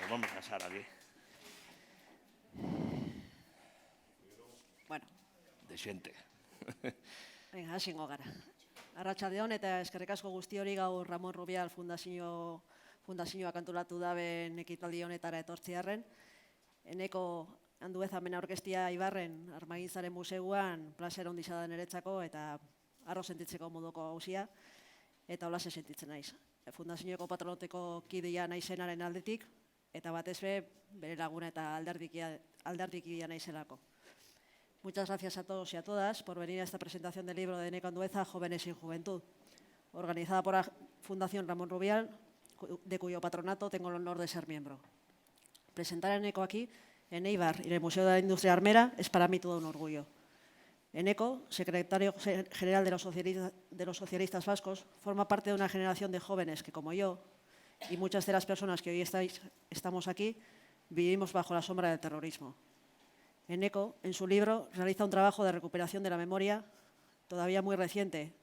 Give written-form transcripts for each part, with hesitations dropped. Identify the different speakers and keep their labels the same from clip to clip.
Speaker 1: Nos vamos a casar aquí.
Speaker 2: Bueno,
Speaker 1: Dexente.
Speaker 2: venga, hasingo gara. Arratsaldeon eta eskerrik asko guzti hori gaur Ramon Rubial fundazioak antolatu daben ekitaldi honetara etortziarren. Eneko Andueza mena orkestia Ibarren Armagintzaren Museuan plazer ondisa da niretzako eta harro sentitzeko moduko gauzia eta holase sentitzen naiz. Fundazioko patronoteko kidea naizenaren aldetik eta batez bere laguna eta alderdikidea naizelako. Muchas gracias a todos y a todas por venir a esta presentación del libro de Eneko Andueza, Jóvenes sin Juventud, organizada por la Fundación Ramón Rubial, de cuyo patronato tengo el honor de ser miembro. Presentar a Eneko aquí, en Eibar y en el Museo de la Industria Armera, es para mí todo un orgullo. Eneko, secretario general de los socialistas vascos, forma parte de una generación de jóvenes que, como yo, y muchas de las personas que hoy estamos aquí, vivimos bajo la sombra del terrorismo. Eneko, en su libro, realiza un trabajo de recuperación de la memoria todavía muy reciente,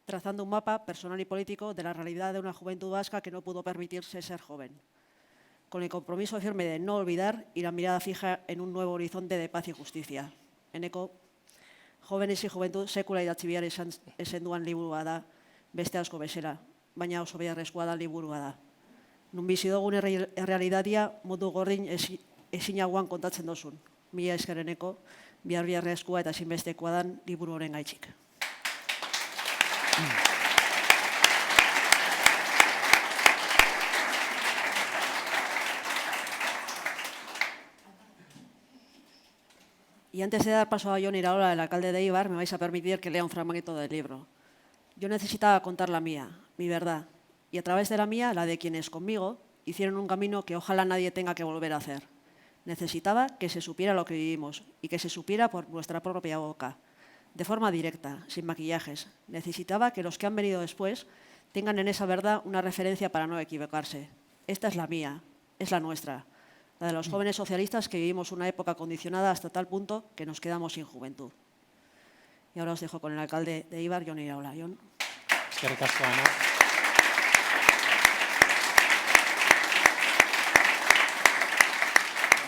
Speaker 2: trazando un mapa personal y político de la realidad de una juventud vasca que no pudo permitirse ser joven, con el compromiso firme de no olvidar y la mirada fija en un nuevo horizonte de paz y justicia. Eneko, Jóvenes y Juventud sekula idatzi behar ezen duan liburua da, beste asko bezala, baina oso beharrezkoa da liburua da. Nun bizi dugun errealitatea modu gordin ezinagoan kontatzen dozun. Mila esker Eneko, beharrezkoa eta ezinbestekoa dan liburu honen gaitxik. Y antes de dar paso a Jon Iraola, el alcalde de Eibar, me vais a permitir que lea un fragmento del libro. Yo necesitaba contar la mía, mi verdad, y a través de la mía, la de quienes conmigo hicieron un camino que ojalá nadie tenga que volver a hacer. Necesitaba que se supiera lo que vivimos y que se supiera por nuestra propia boca, de forma directa, sin maquillajes. Necesitaba que los que han venido después tengan en esa verdad una referencia para no equivocarse. Esta es la mía, es la nuestra, la de los jóvenes socialistas que vivimos una época condicionada hasta tal punto que nos quedamos sin juventud. Y ahora os dejo con el alcalde de Eibar, Jon Iraola. Jon.
Speaker 3: Eskerrik asko, Ana.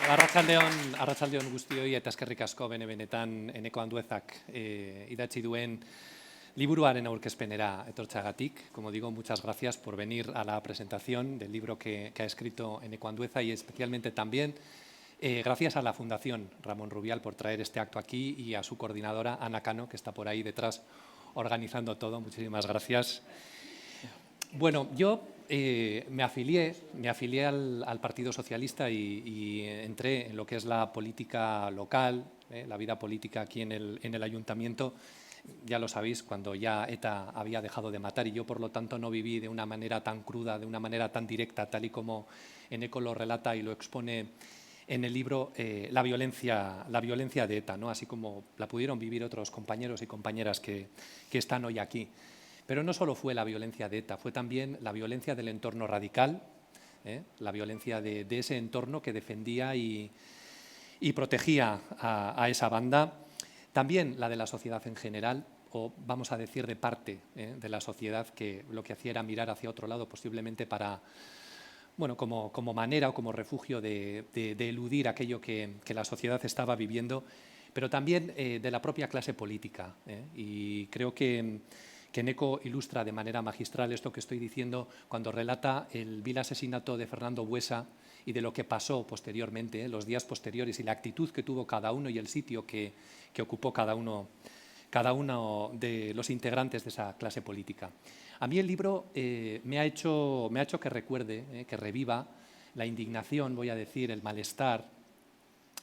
Speaker 3: Arratsaldeon guztioi eta eskerrik asko benetan Eneko Anduezak idatzi duen liburuaren aurkezpenera etortzeagatik. Como digo, muchas gracias por venir a la presentación del libro que ha escrito Eneko Andueza y especialmente también gracias a la Fundación Ramón Rubial por traer este acto aquí y a su coordinadora Ana Cano, que está por ahí detrás organizando todo. Muchísimas gracias. Bueno, yo me afilié al Partido Socialista y entré en lo que es la política local, la vida política aquí en el ayuntamiento. Ya lo sabéis, cuando ya ETA había dejado de matar y yo, por lo tanto, no viví de una manera tan cruda, de una manera tan directa, tal y como Eneko lo relata y lo expone en el libro, la violencia de ETA, ¿no? Así como la pudieron vivir otros compañeros y compañeras que están hoy aquí. Pero no solo fue la violencia de ETA, fue también la violencia del entorno radical, la violencia de ese entorno que defendía y protegía a esa banda. También la de la sociedad en general, o vamos a decir de parte de la sociedad que lo que hacía era mirar hacia otro lado, posiblemente para, bueno, como manera o como refugio de eludir aquello que la sociedad estaba viviendo, pero también de la propia clase política. Y creo que Eneko ilustra de manera magistral esto que estoy diciendo cuando relata el vil asesinato de Fernando Buesa y de lo que pasó posteriormente, los días posteriores y la actitud que tuvo cada uno y el sitio que ocupó cada uno de los integrantes de esa clase política. A mí el libro me ha hecho que recuerde, que reviva la indignación, voy a decir, el malestar,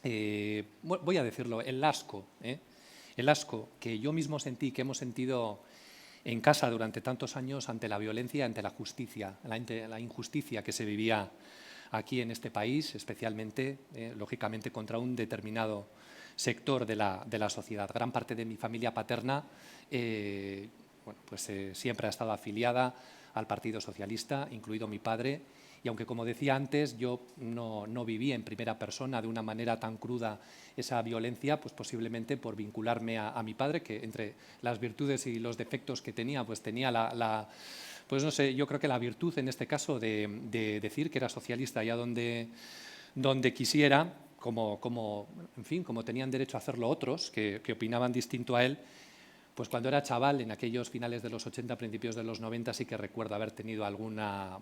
Speaker 3: voy a decirlo, el asco que yo mismo sentí, que hemos sentido en casa durante tantos años ante la violencia, ante la justicia, ante la injusticia que se vivía aquí en este país, especialmente, lógicamente, contra un determinado sector de la sociedad. Gran parte de mi familia paterna siempre ha estado afiliada al Partido Socialista, incluido mi padre, y aunque, como decía antes, yo no viví en primera persona de una manera tan cruda esa violencia, pues posiblemente por vincularme a mi padre, que entre las virtudes y los defectos que tenía, pues tenía pues no sé, yo creo que la virtud en este caso de decir que era socialista allá donde quisiera, en fin, como tenían derecho a hacerlo otros que opinaban distinto a él, pues cuando era chaval, en aquellos finales de los 80, principios de los 90, sí que recuerdo haber tenido alguna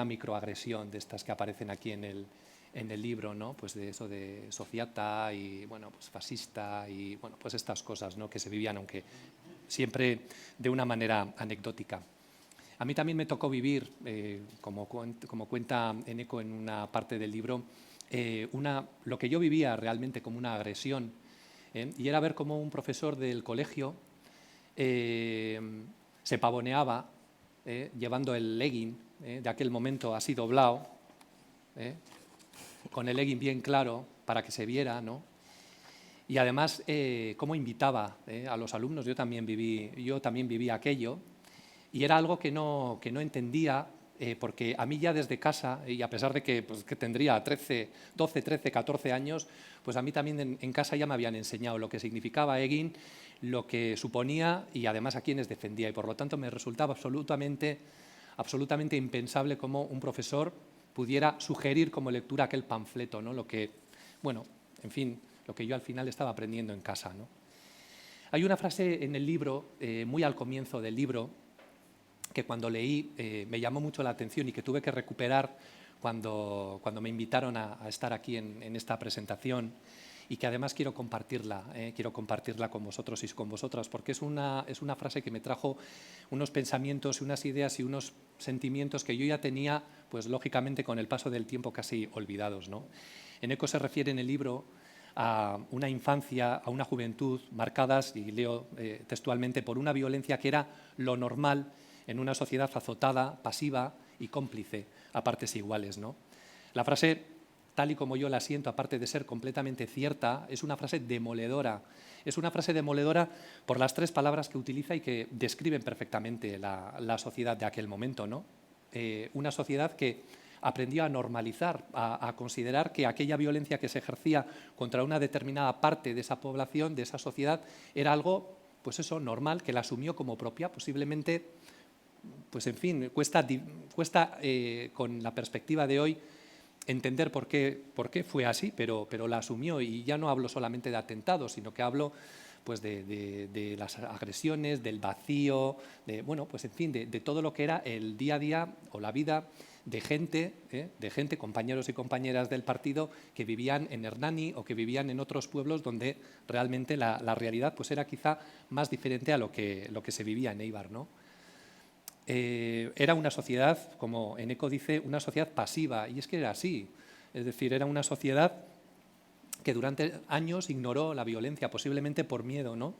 Speaker 3: microagresión de estas que aparecen aquí en el libro, ¿no? Pues de eso de sociata y, bueno, pues fascista y, bueno, pues estas cosas, ¿no? Que se vivían, aunque siempre de una manera anecdótica. A mí también me tocó vivir, como cuenta Eneko en una parte del libro, lo que yo vivía realmente como una agresión, y era ver cómo un profesor del colegio se pavoneaba llevando el legging de aquel momento así doblado, con el legging bien claro para que se viera, ¿no? Y además cómo invitaba a los alumnos. Yo también viví aquello, y era algo que no entendía, porque a mí ya desde casa, y a pesar de que tendría 12, 13, 14 años, pues a mí también en casa ya me habían enseñado lo que significaba egging, lo que suponía y además a quienes defendía. Y por lo tanto me resultaba absolutamente impensable cómo un profesor pudiera sugerir como lectura aquel panfleto, ¿no? Lo que, bueno, en fin, lo que yo al final estaba aprendiendo en casa, ¿no? Hay una frase en el libro, muy al comienzo del libro, que cuando leí me llamó mucho la atención y que tuve que recuperar cuando me invitaron a estar aquí en esta presentación, y que además quiero compartirla con vosotros y con vosotras, porque es una frase que me trajo unos pensamientos, unas ideas y unos sentimientos que yo ya tenía, pues lógicamente con el paso del tiempo casi olvidados, ¿no? Eneko se refiere en el libro a una infancia, a una juventud marcadas, y leo textualmente, por una violencia que era lo normal en una sociedad azotada, pasiva y cómplice a partes iguales, ¿no? La frase, tal y como yo la siento, aparte de ser completamente cierta, es una frase demoledora. Es una frase demoledora por las tres palabras que utiliza y que describen perfectamente la sociedad de aquel momento, ¿no? Una sociedad que aprendió a normalizar, a considerar que aquella violencia que se ejercía contra una determinada parte de esa población, de esa sociedad, era algo, pues eso, normal, que la asumió como propia. Posiblemente, pues en fin, cuesta con la perspectiva de hoy entender por qué fue así, pero la asumió. Y ya no hablo solamente de atentados, sino que hablo pues de las agresiones, del vacío, bueno, pues en fin, de todo lo que era el día a día o la vida de gente, compañeros y compañeras del partido que vivían en Hernani o que vivían en otros pueblos donde realmente la realidad pues era quizá más diferente a lo que se vivía en Éibar, ¿no? Era una sociedad, como Eneko dice, una sociedad pasiva, y es que era así. Es decir, era una sociedad que durante años ignoró la violencia, posiblemente por miedo, ¿no?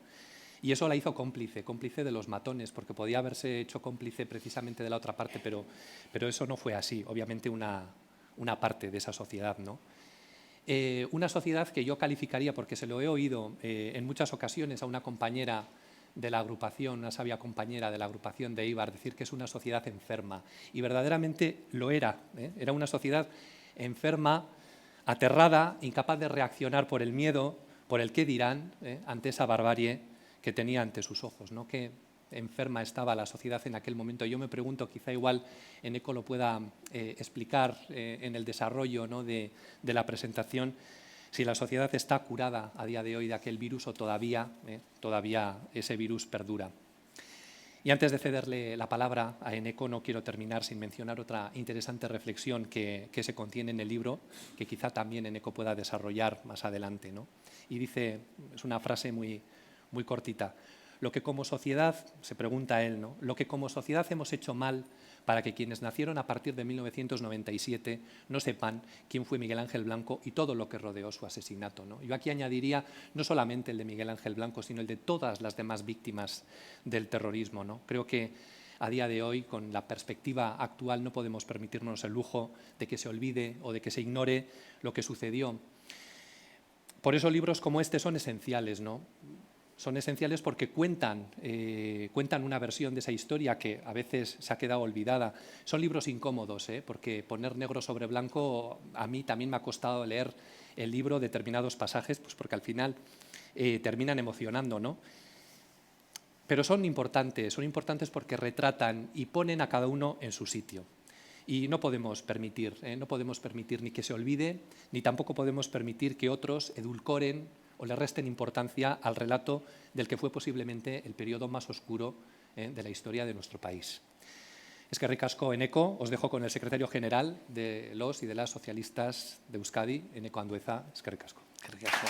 Speaker 3: Y eso la hizo cómplice de los matones, porque podía haberse hecho cómplice precisamente de la otra parte, pero eso no fue así, obviamente una parte de esa sociedad, ¿no? Una sociedad que yo calificaría, porque se lo he oído en muchas ocasiones a una compañera de la agrupación, una sabia compañera de la agrupación de Éibar, decir que es una sociedad enferma. Y verdaderamente lo era. Era una sociedad enferma, aterrada, incapaz de reaccionar por el miedo, por el qué dirán, ante esa barbarie que tenía ante sus ojos, ¿no? Qué enferma estaba la sociedad en aquel momento. Yo me pregunto, quizá igual Eneko lo pueda explicar en el desarrollo, ¿no?, de la presentación, si la sociedad está curada a día de hoy de aquel virus o todavía ese virus perdura. Y antes de cederle la palabra a Eneko, no quiero terminar sin mencionar otra interesante reflexión que se contiene en el libro, que quizá también Eneko pueda desarrollar más adelante, ¿no? Y dice, es una frase muy cortita: lo que como sociedad, se pregunta él, ¿no?, lo que como sociedad hemos hecho mal para que quienes nacieron a partir de 1997 no sepan quién fue Miguel Ángel Blanco y todo lo que rodeó su asesinato, ¿no? Yo aquí añadiría no solamente el de Miguel Ángel Blanco, sino el de todas las demás víctimas del terrorismo, ¿no? Creo que a día de hoy, con la perspectiva actual, no podemos permitirnos el lujo de que se olvide o de que se ignore lo que sucedió. Por eso libros como este son esenciales, ¿no? Son esenciales porque cuentan una versión de esa historia que a veces se ha quedado olvidada. Son libros incómodos, porque poner negro sobre blanco, a mí también me ha costado leer el libro, determinados pasajes, pues porque al final terminan emocionando, ¿no? pero son importantes porque retratan y ponen a cada uno en su sitio. Y no podemos permitir ni que se olvide, ni tampoco podemos permitir que otros edulcoren o le resten importancia al relato del que fue posiblemente el periodo más oscuro de la historia de nuestro país. Eskerrik asko, Eneko. Os dejo con el secretario general de los y de las socialistas de Euskadi, Eneko Andueza. Eskerrik asko.
Speaker 1: Eskerrik asko.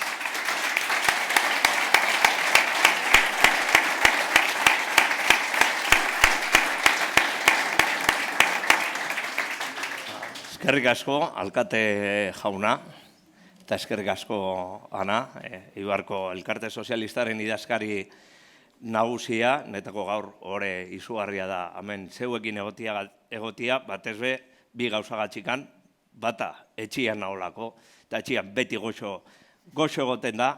Speaker 1: Eskerrik asko, alkate jauna, eta eskerrik asko, Ana, Eibarko Elkarte Sozialistaren idazkari nagusia, netako gaur ore izugarria da, hemen zeuekin egotia, batez be, bi gauzagatxikan, bata etxian naholako, eta etxian beti goxo egoten da,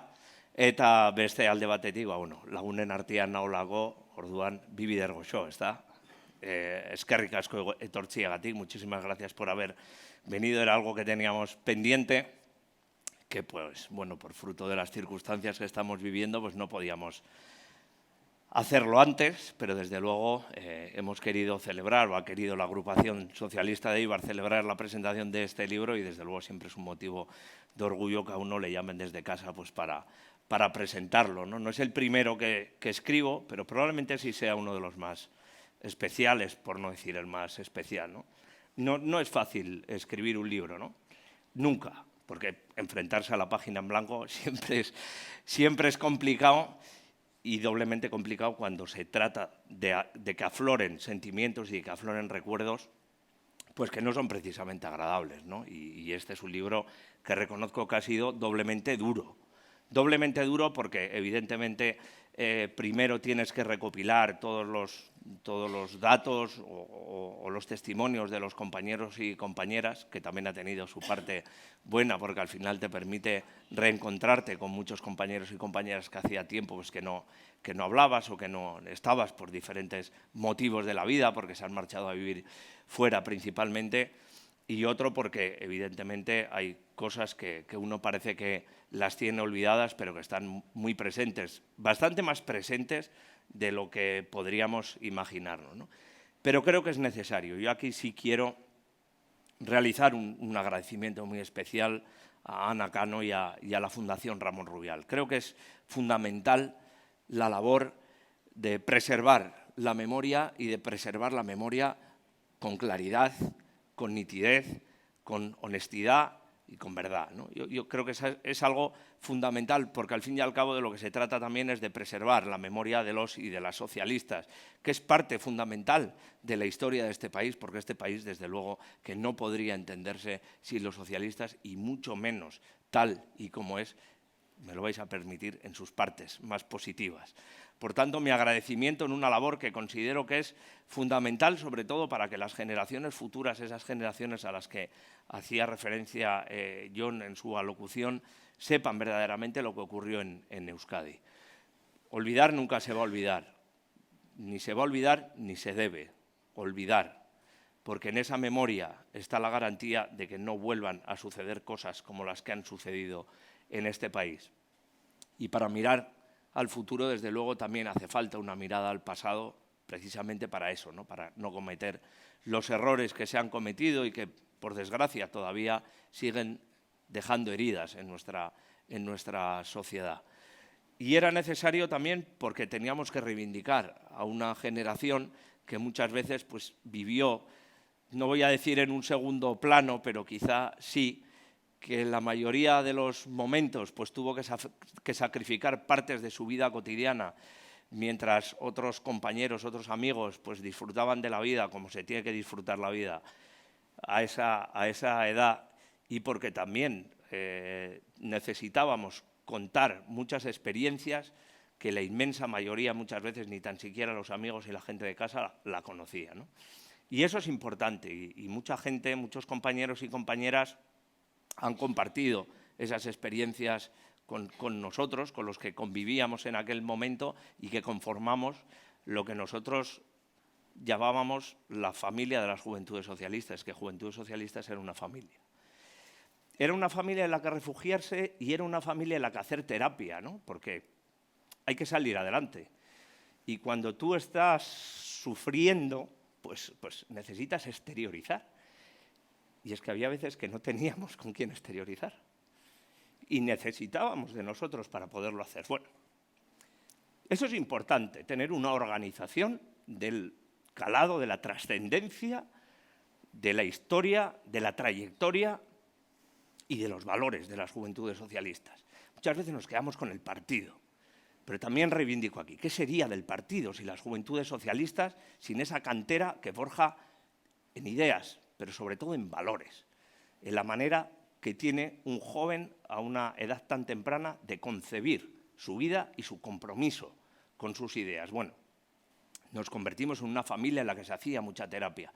Speaker 1: eta beste alde batetik, lagunen artean naholako, orduan, bi bider goxo, ez da? Eskerrik asko etortziagatik, muchísimas gracias por haber venido, era algo que teníamos pendiente, que pues, por fruto de las circunstancias que estamos viviendo, pues no podíamos hacerlo antes, pero desde luego hemos querido celebrar, o ha querido la agrupación socialista de Eibar celebrar la presentación de este libro y desde luego siempre es un motivo de orgullo que a uno le llamen desde casa pues para presentarlo, ¿no? No es el primero que escribo, pero probablemente sí sea uno de los más especiales, por no decir el más especial, ¿no? No es fácil escribir un libro, ¿no? Nunca, porque enfrentarse a la página en blanco siempre es complicado y doblemente complicado cuando se trata de que afloren sentimientos y que afloren recuerdos pues que no son precisamente agradables, ¿no? Y este es un libro que reconozco que ha sido doblemente duro. Doblemente duro porque, evidentemente, primero tienes que recopilar todos los datos o los testimonios de los compañeros y compañeras, que también ha tenido su parte buena, porque al final te permite reencontrarte con muchos compañeros y compañeras que hacía tiempo pues, que no hablabas o que no estabas por diferentes motivos de la vida, porque se han marchado a vivir fuera principalmente, y otro porque, evidentemente, hay cosas que uno parece que las tiene olvidadas, pero que están muy presentes, bastante más presentes de lo que podríamos imaginarnos, ¿no? Pero creo que es necesario. Yo aquí sí quiero realizar un agradecimiento muy especial a Ana Cano y a la Fundación Ramón Rubial. Creo que es fundamental la labor de preservar la memoria y de preservar la memoria con claridad, con nitidez, con honestidad y con verdad, ¿no? Yo creo que es algo fundamental porque al fin y al cabo de lo que se trata también es de preservar la memoria de los y de las socialistas, que es parte fundamental de la historia de este país, porque este país, desde luego, que no podría entenderse sin los socialistas y mucho menos tal y como es, me lo vais a permitir, en sus partes más positivas. Por tanto, mi agradecimiento en una labor que considero que es fundamental, sobre todo para que las generaciones futuras, esas generaciones a las que hacía referencia Jon en su alocución, sepan verdaderamente lo que ocurrió en Euskadi. Olvidar nunca se va a olvidar, ni se va a olvidar ni se debe olvidar, porque en esa memoria está la garantía de que no vuelvan a suceder cosas como las que han sucedido en este país. Y para mirar al futuro, desde luego, también hace falta una mirada al pasado, precisamente para eso, ¿no? Para no cometer los errores que se han cometido y que, por desgracia, todavía siguen dejando heridas en nuestra sociedad. Y era necesario también porque teníamos que reivindicar a una generación que muchas veces pues, vivió, no voy a decir en un segundo plano, pero quizá sí, que en la mayoría de los momentos pues, tuvo que sacrificar partes de su vida cotidiana, mientras otros compañeros, otros amigos pues, disfrutaban de la vida como se tiene que disfrutar la vida a esa edad, y porque también necesitábamos contar muchas experiencias que la inmensa mayoría muchas veces ni tan siquiera los amigos y la gente de casa la conocía, ¿no? Y eso es importante y mucha gente, muchos compañeros y compañeras han compartido esas experiencias con nosotros, con los que convivíamos en aquel momento y que conformamos lo que nosotros llamábamos la familia de las Juventudes Socialistas, que Juventudes Socialistas era una familia. Era una familia en la que refugiarse y era una familia en la que hacer terapia, ¿no? Porque hay que salir adelante. Y cuando tú estás sufriendo, pues necesitas exteriorizar. Y es que había veces que no teníamos con quién exteriorizar. Y necesitábamos de nosotros para poderlo hacer. Bueno, eso es importante, tener una organización del calado, de la trascendencia, de la historia, de la trayectoria y de los valores de las juventudes socialistas. Muchas veces nos quedamos con el partido, pero también reivindico aquí, ¿qué sería del partido si las juventudes socialistas, sin esa cantera que forja en ideas, pero sobre todo en valores, en la manera que tiene un joven a una edad tan temprana de concebir su vida y su compromiso con sus ideas? Bueno, nos convertimos en una familia en la que se hacía mucha terapia.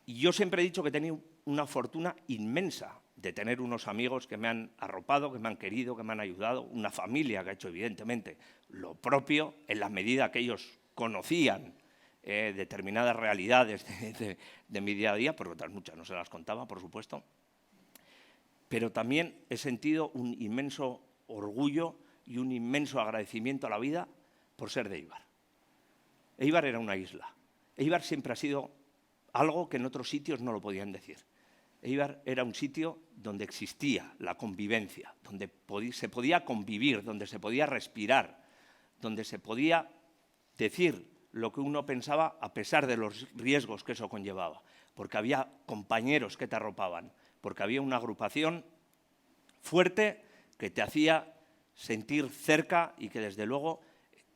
Speaker 1: Y yo siempre he dicho que he tenido una fortuna inmensa de tener unos amigos que me han arropado, que me han querido, que me han ayudado, una familia que ha hecho evidentemente lo propio en la medida que ellos conocían determinadas realidades de mi día a día, porque otras muchas no se las contaba, por supuesto. Pero también he sentido un inmenso orgullo y un inmenso agradecimiento a la vida por ser de Éibar. Éibar era una isla. Éibar siempre ha sido algo que en otros sitios no lo podían decir. Éibar era un sitio donde existía la convivencia, donde se podía convivir, donde se podía respirar, donde se podía decir lo que uno pensaba a pesar de los riesgos que eso conllevaba, porque había compañeros que te arropaban, porque había una agrupación fuerte que te hacía sentir cerca y que desde luego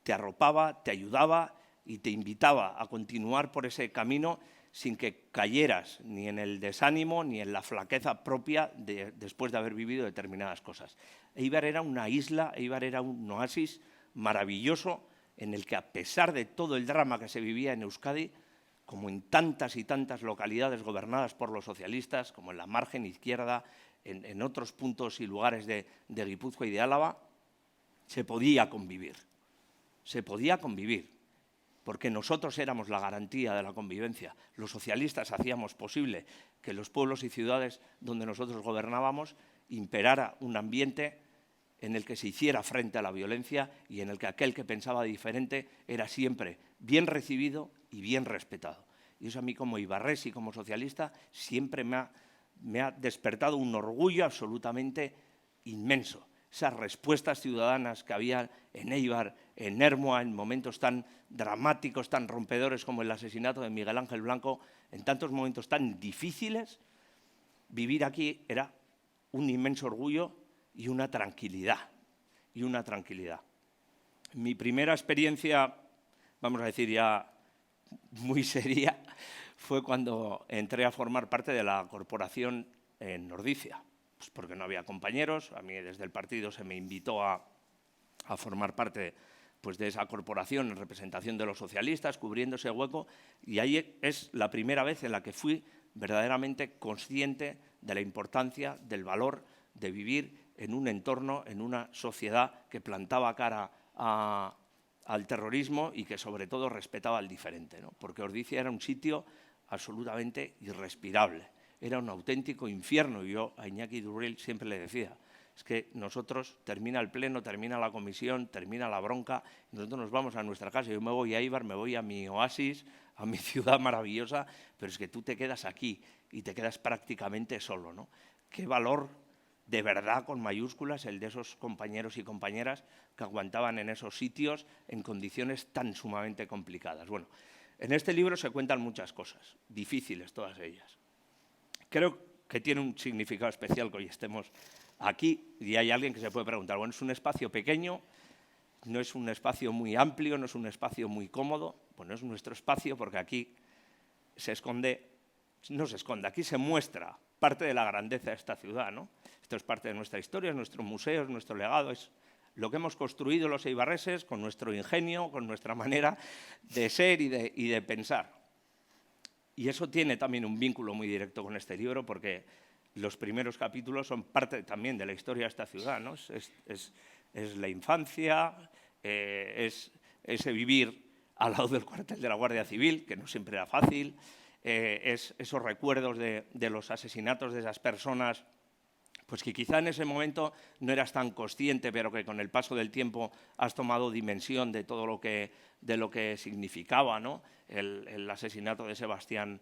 Speaker 1: te arropaba, te ayudaba y te invitaba a continuar por ese camino sin que cayeras ni en el desánimo ni en la flaqueza propia después de haber vivido determinadas cosas. Éibar era una isla, Éibar era un oasis maravilloso en el que, a pesar de todo el drama que se vivía en Euskadi, como en tantas y tantas localidades gobernadas por los socialistas, como en la margen izquierda, en otros puntos y lugares de Guipúzcoa y de Álava, se podía convivir. Se podía convivir, porque nosotros éramos la garantía de la convivencia. Los socialistas hacíamos posible que en los pueblos y ciudades donde nosotros gobernábamos imperara un ambiente en el que se hiciera frente a la violencia y en el que aquel que pensaba diferente era siempre bien recibido y bien respetado. Y eso a mí, como ibarrés y como socialista, siempre me ha despertado un orgullo absolutamente inmenso. Esas respuestas ciudadanas que había en Éibar, en Ermua, en momentos tan dramáticos, tan rompedores como el asesinato de Miguel Ángel Blanco, en tantos momentos tan difíciles, vivir aquí era un inmenso orgullo y una tranquilidad. Mi primera experiencia, vamos a decir ya muy seria, fue cuando entré a formar parte de la corporación en Ordicia. Pues porque no había compañeros, a mí desde el partido se me invitó a formar parte pues, de esa corporación en representación de los socialistas, cubriendo ese hueco, y ahí es la primera vez en la que fui verdaderamente consciente de la importancia, del valor de vivir en un entorno, en una sociedad que plantaba cara al terrorismo y que sobre todo respetaba al diferente, ¿no? Porque Ordicia era un sitio absolutamente irrespirable, era un auténtico infierno. Y yo a Iñaki Durrell siempre le decía, es que nosotros termina el pleno, termina la comisión, termina la bronca, y nosotros nos vamos a nuestra casa. Yo me voy a Éibar, me voy a mi oasis, a mi ciudad maravillosa, pero es que tú te quedas aquí y te quedas prácticamente solo, ¿no? Qué valor de verdad con mayúsculas el de esos compañeros y compañeras que aguantaban en esos sitios en condiciones tan sumamente complicadas. Bueno, en este libro se cuentan muchas cosas, difíciles todas ellas. Creo que tiene un significado especial que hoy estemos aquí y hay alguien que se puede preguntar, bueno, es un espacio pequeño, no es un espacio muy amplio, no es un espacio muy cómodo. Bueno, es nuestro espacio porque aquí aquí se muestra parte de la grandeza de esta ciudad, ¿no? Esto es parte de nuestra historia, es nuestro museo, es nuestro legado, es lo que hemos construido los eibarreses con nuestro ingenio, con nuestra manera de ser y de pensar. Y eso tiene también un vínculo muy directo con este libro porque los primeros capítulos son parte también de la historia de esta ciudad, ¿no? Es la infancia, es ese vivir al lado del cuartel de la Guardia Civil, que no siempre era fácil, es esos recuerdos de los asesinatos de esas personas pues que quizá en ese momento no eras tan consciente, pero que con el paso del tiempo has tomado dimensión de todo lo que significaba, ¿no? El asesinato de Sebastián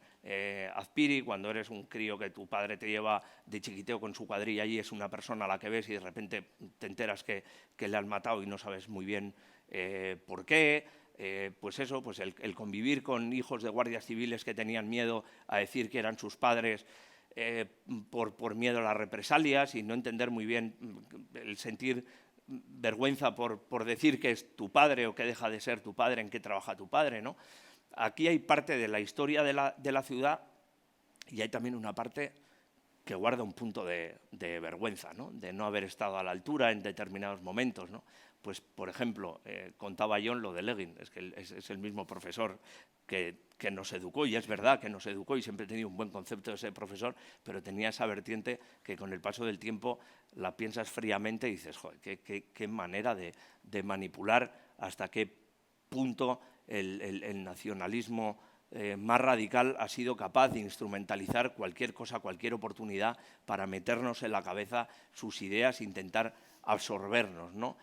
Speaker 1: Azpiri, cuando eres un crío que tu padre te lleva de chiquiteo con su cuadrilla allí, es una persona a la que ves y de repente te enteras que le han matado y no sabes muy bien por qué. Pues eso, pues el convivir con hijos de guardias civiles que tenían miedo a decir que eran sus padres, por miedo a las represalias y no entender muy bien el sentir vergüenza por decir que es tu padre o que deja de ser tu padre, en qué trabaja tu padre, ¿no? Aquí hay parte de la historia de la ciudad y hay también una parte que guarda un punto de vergüenza, ¿no? De no haber estado a la altura en determinados momentos, ¿no? Pues, por ejemplo, contaba John lo de Leguín, es que es el mismo profesor que nos educó, y es verdad que nos educó y siempre he tenido un buen concepto de ese profesor, pero tenía esa vertiente que con el paso del tiempo la piensas fríamente y dices, joder, qué manera de manipular, hasta qué punto el nacionalismo más radical ha sido capaz de instrumentalizar cualquier cosa, cualquier oportunidad para meternos en la cabeza sus ideas e intentar absorbernos, ¿no?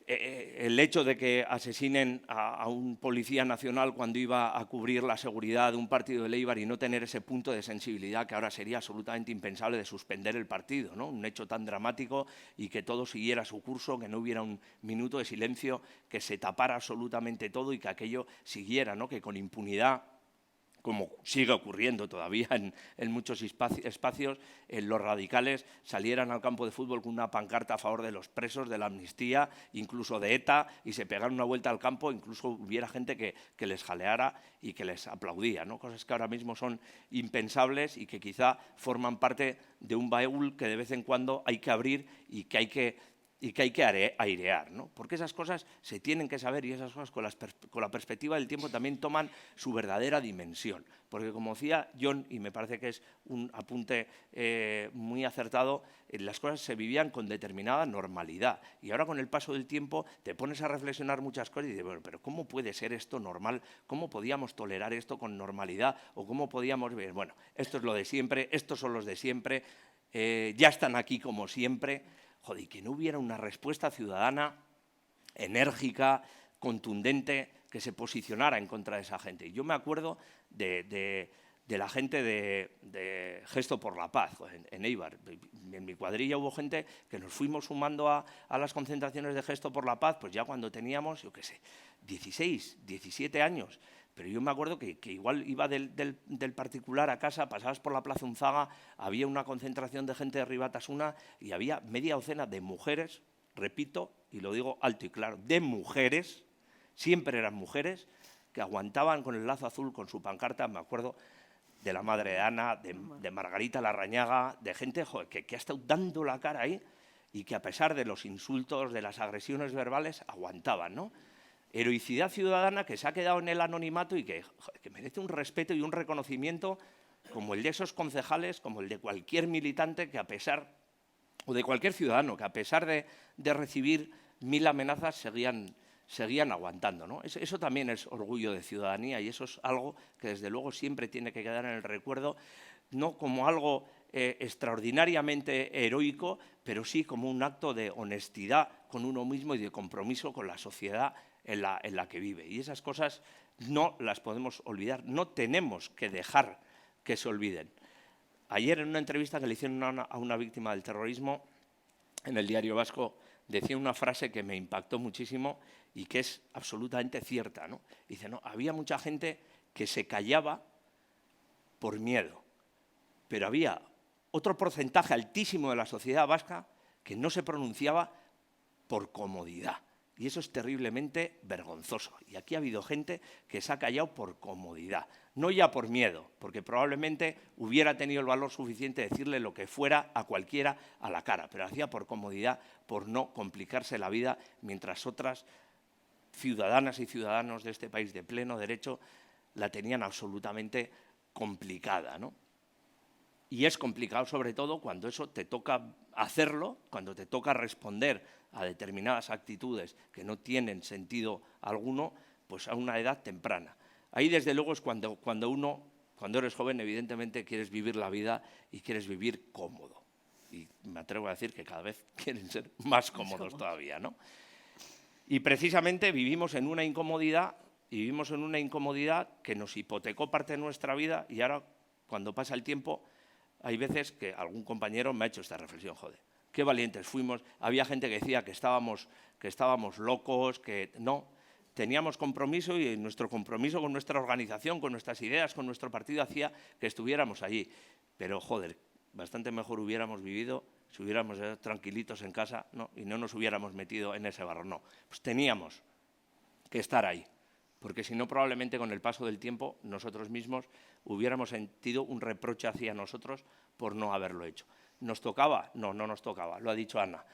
Speaker 1: El hecho de que asesinen a un policía nacional cuando iba a cubrir la seguridad de un partido de Eibar y no tener ese punto de sensibilidad que ahora sería absolutamente impensable de suspender el partido, ¿no? Un hecho tan dramático y que todo siguiera su curso, que no hubiera un minuto de silencio, que se tapara absolutamente todo y que aquello siguiera, ¿no? Que con impunidad, como sigue ocurriendo todavía en muchos espacios, los radicales salieran al campo de fútbol con una pancarta a favor de los presos, de la amnistía, incluso de ETA, y se pegaran una vuelta al campo, incluso hubiera gente que les jaleara y que les aplaudía, ¿no? Cosas que ahora mismo son impensables y que quizá forman parte de un baúl que de vez en cuando hay que abrir y que hay que airear, ¿no? Porque esas cosas se tienen que saber y esas cosas con la perspectiva del tiempo también toman su verdadera dimensión. Porque como decía John, y me parece que es un apunte muy acertado, las cosas se vivían con determinada normalidad. Y ahora con el paso del tiempo te pones a reflexionar muchas cosas y dices, bueno, pero ¿cómo puede ser esto normal? ¿Cómo podíamos tolerar esto con normalidad? ¿O cómo podíamos ver? Bueno, esto es lo de siempre, estos son los de siempre, ya están aquí como siempre. Joder, y que no hubiera una respuesta ciudadana enérgica, contundente, que se posicionara en contra de esa gente. Y yo me acuerdo de la gente de Gesto por la Paz en Eibar. En mi cuadrilla hubo gente que nos fuimos sumando a las concentraciones de Gesto por la Paz, pues ya cuando teníamos, yo qué sé, 16, 17 años. Pero yo me acuerdo que igual iba del particular a casa, pasabas por la Plaza Unzaga, había una concentración de gente de Ribatasuna y había media docena de mujeres, repito, y lo digo alto y claro, de mujeres, siempre eran mujeres, que aguantaban con el lazo azul, con su pancarta, me acuerdo de la madre de Ana, de Margarita Larrañaga, de gente, joder, que ha estado dando la cara ahí y que a pesar de los insultos, de las agresiones verbales, aguantaban, ¿no? Heroicidad ciudadana que se ha quedado en el anonimato y que merece un respeto y un reconocimiento como el de esos concejales, como el de cualquier militante que a pesar, o de cualquier ciudadano, que a pesar de recibir 1000 amenazas seguían aguantando, ¿no? Eso también es orgullo de ciudadanía y eso es algo que desde luego siempre tiene que quedar en el recuerdo, no como algo extraordinariamente heroico, pero sí como un acto de honestidad con uno mismo y de compromiso con la sociedad en la que vive. Y esas cosas no las podemos olvidar, no tenemos que dejar que se olviden. Ayer en una entrevista que le hicieron a una víctima del terrorismo en el Diario Vasco decía una frase que me impactó muchísimo y que es absolutamente cierta, ¿no? Dice, no, había mucha gente que se callaba por miedo, pero había otro porcentaje altísimo de la sociedad vasca que no se pronunciaba por comodidad. Y eso es terriblemente vergonzoso. Y aquí ha habido gente que se ha callado por comodidad, no ya por miedo, porque probablemente hubiera tenido el valor suficiente de decirle lo que fuera a cualquiera a la cara, pero hacía por comodidad, por no complicarse la vida, mientras otras ciudadanas y ciudadanos de este país de pleno derecho la tenían absolutamente complicada, ¿no? Y es complicado sobre todo cuando eso te toca hacerlo, cuando te toca responder a determinadas actitudes que no tienen sentido alguno, pues a una edad temprana. Ahí desde luego es cuando eres joven, evidentemente quieres vivir la vida y quieres vivir cómodo. y me atrevo a decir que cada vez quieren ser más cómodos todavía, ¿no? Y precisamente vivimos en una incomodidad que nos hipotecó parte de nuestra vida y ahora, cuando pasa el tiempo, hay veces que algún compañero me ha hecho esta reflexión, joder, qué valientes fuimos. Había gente que decía que estábamos locos, que no. Teníamos compromiso y nuestro compromiso con nuestra organización, con nuestras ideas, con nuestro partido hacía que estuviéramos allí. Pero, joder, bastante mejor hubiéramos vivido si hubiéramos estado tranquilitos en casa, ¿no? Y no nos hubiéramos metido en ese barro. No, pues teníamos que estar ahí, porque si no, probablemente con el paso del tiempo nosotros mismos hubiéramos sentido un reproche hacia nosotros por no haberlo hecho. ¿Nos tocaba? No, no nos tocaba, lo ha dicho Ana.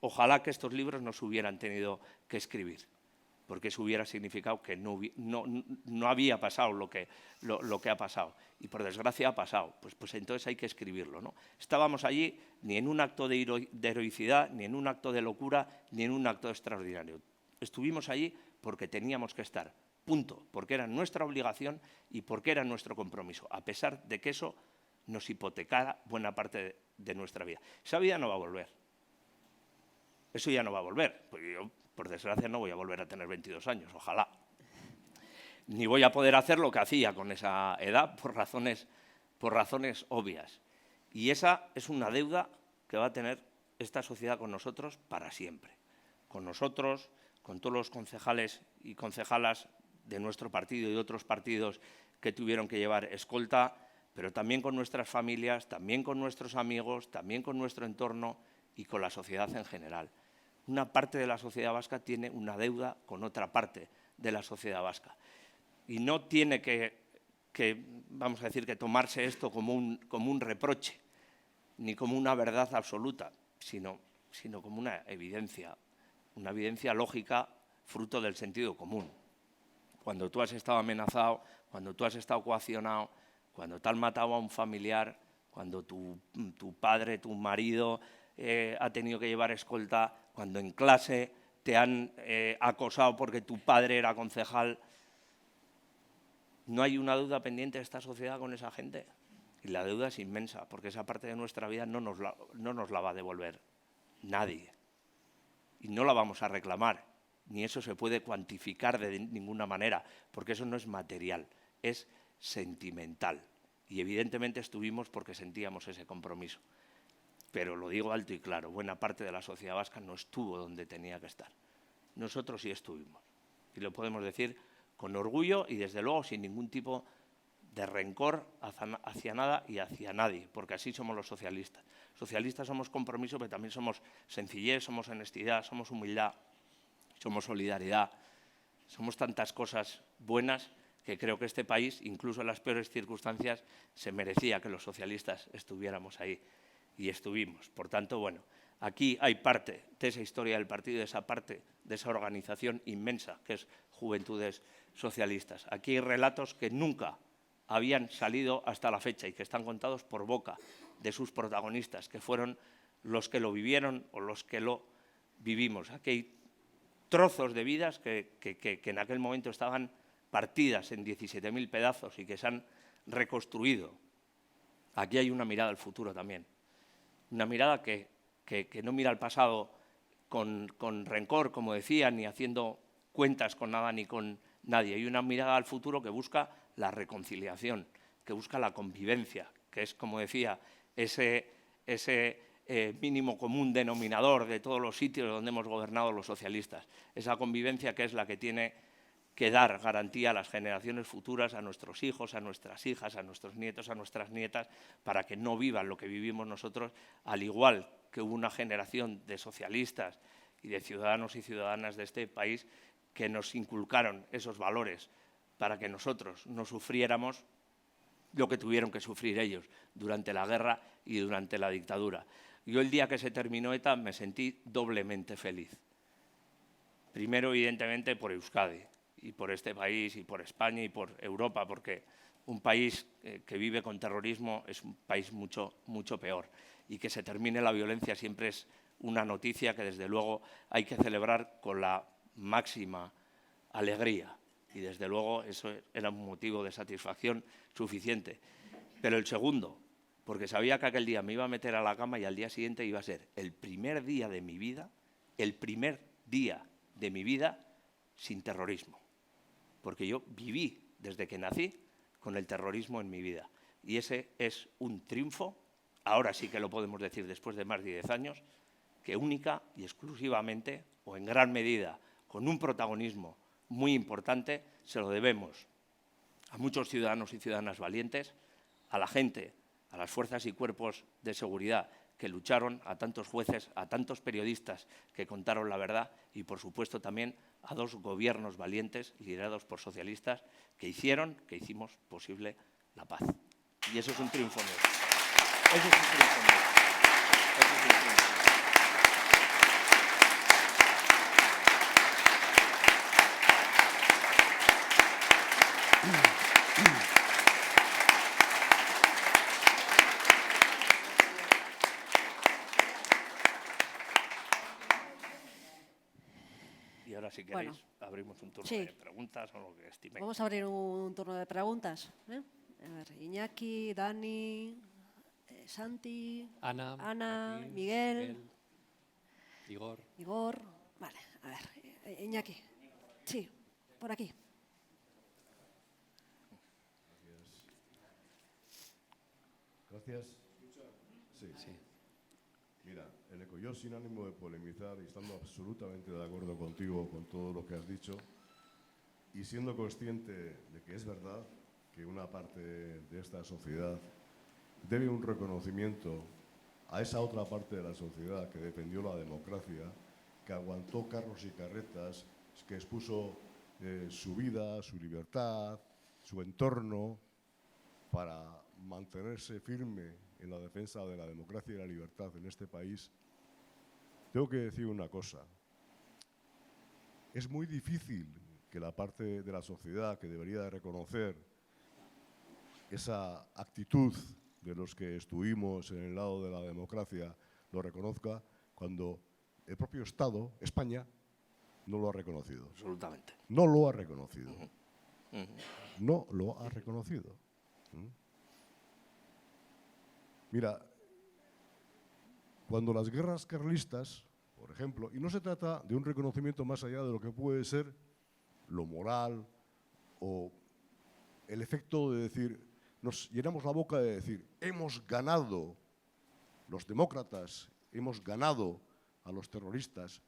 Speaker 1: Ojalá que estos libros no se hubieran tenido que escribir, porque eso hubiera significado que no había pasado lo que ha pasado. Y por desgracia ha pasado, pues entonces hay que escribirlo, ¿no? Estábamos allí ni en un acto de heroicidad, ni en un acto de locura, ni en un acto extraordinario. Estuvimos allí porque teníamos que estar, punto, porque era nuestra obligación y porque era nuestro compromiso, a pesar de que eso nos hipotecara buena parte de nuestra vida. Esa vida no va a volver. Eso ya no va a volver, porque yo, por desgracia, no voy a volver a tener 22 años, ojalá. Ni voy a poder hacer lo que hacía con esa edad por razones obvias. Y esa es una deuda que va a tener esta sociedad con nosotros para siempre. Con nosotros, con todos los concejales y concejalas de nuestro partido y de otros partidos que tuvieron que llevar escolta, pero también con nuestras familias, también con nuestros amigos, también con nuestro entorno y con la sociedad en general. Una parte de la sociedad vasca tiene una deuda con otra parte de la sociedad vasca. Y no tiene vamos a decir, que tomarse esto como un reproche, ni como una verdad absoluta, sino como una evidencia lógica, fruto del sentido común. Cuando tú has estado amenazado, cuando tú has estado coaccionado, cuando te han matado a un familiar, cuando tu padre, tu marido ha tenido que llevar escolta, cuando en clase te han acosado porque tu padre era concejal, ¿no hay una deuda pendiente de esta sociedad con esa gente? Y la deuda es inmensa, porque esa parte de nuestra vida no nos la va a devolver nadie. Y no la vamos a reclamar, ni eso se puede cuantificar de ninguna manera, porque eso no es material, es sentimental. Y evidentemente estuvimos porque sentíamos ese compromiso. Pero lo digo alto y claro, buena parte de la sociedad vasca no estuvo donde tenía que estar. Nosotros sí estuvimos. Y lo podemos decir con orgullo y desde luego sin ningún tipo de rencor hacia nada y hacia nadie, porque así somos los socialistas. Socialistas somos compromiso, pero también somos sencillez, somos honestidad, somos humildad, somos solidaridad, somos tantas cosas buenas que creo que este país, incluso en las peores circunstancias, se merecía que los socialistas estuviéramos ahí y estuvimos. Por tanto, bueno, aquí hay parte de esa historia del partido, de esa parte de esa organización inmensa que es Juventudes Socialistas. Aquí hay relatos que nunca habían salido hasta la fecha y que están contados por boca de sus protagonistas, que fueron los que lo vivieron o los que lo vivimos. Aquí hay trozos de vidas que en aquel momento estaban partidas en 17.000 pedazos y que se han reconstruido. Aquí hay una mirada al futuro también, una mirada que no mira al pasado con rencor, como decía, ni haciendo cuentas con nada ni con nadie. Hay una mirada al futuro que busca la reconciliación, que busca la convivencia, que es, como decía, ese mínimo común denominador de todos los sitios donde hemos gobernado los socialistas. Esa convivencia que es la que tiene que dar garantía a las generaciones futuras, a nuestros hijos, a nuestras hijas, a nuestros nietos, a nuestras nietas, para que no vivan lo que vivimos nosotros, al igual que hubo una generación de socialistas y de ciudadanos y ciudadanas de este país que nos inculcaron esos valores para que nosotros no sufriéramos lo que tuvieron que sufrir ellos durante la guerra y durante la dictadura. Yo el día que se terminó ETA me sentí doblemente feliz. Primero, evidentemente, por Euskadi y por este país y por España y por Europa, porque un país que vive con terrorismo es un país mucho, mucho peor. Y que se termine la violencia siempre es una noticia que desde luego hay que celebrar con la máxima alegría. Y desde luego eso era un motivo de satisfacción suficiente. Pero el segundo, porque sabía que aquel día me iba a meter a la cama y al día siguiente iba a ser el primer día de mi vida, sin terrorismo. Porque yo viví desde que nací con el terrorismo en mi vida. Y ese es un triunfo, ahora sí que lo podemos decir después de más de 10 años, que única y exclusivamente, o en gran medida, con un protagonismo muy importante, se lo debemos a muchos ciudadanos y ciudadanas valientes, a la gente, a las fuerzas y cuerpos de seguridad que lucharon, a tantos jueces, a tantos periodistas que contaron la verdad y, por supuesto, también a 2 gobiernos valientes liderados por socialistas que hicimos posible la paz. Y eso es un triunfo nuestro. Eso es un triunfo nuestro. Eso es un triunfo nuestro. Y ahora, si queréis, abrimos un turno de preguntas o lo que estiméis.
Speaker 2: Vamos a abrir un turno de preguntas. A ver, Iñaki, Dani, Santi, Ana,
Speaker 3: aquí,
Speaker 2: Miguel,
Speaker 3: Igor.
Speaker 2: Vale, a ver, Iñaki. Sí, por aquí.
Speaker 4: Gracias. Sí. Mira, Eneko, yo sin ánimo de polemizar y estando absolutamente de acuerdo contigo con todo lo que has dicho y siendo consciente de que es verdad que una parte de esta sociedad debe un reconocimiento a esa otra parte de la sociedad que defendió la democracia, que aguantó carros y carretas, que expuso su vida, su libertad, su entorno para mantenerse firme en la defensa de la democracia y la libertad en este país. Tengo que decir una cosa. Es muy difícil que la parte de la sociedad que debería de reconocer esa actitud de los que estuvimos en el lado de la democracia lo reconozca cuando el propio Estado, España, no lo ha reconocido.
Speaker 1: Absolutamente.
Speaker 4: No lo ha reconocido. No lo ha reconocido. Mira, cuando las guerras carlistas, por ejemplo, y no se trata de un reconocimiento más allá de lo que puede ser lo moral o el efecto de decir, nos llenamos la boca de decir, hemos ganado, los demócratas, hemos ganado a los terroristas.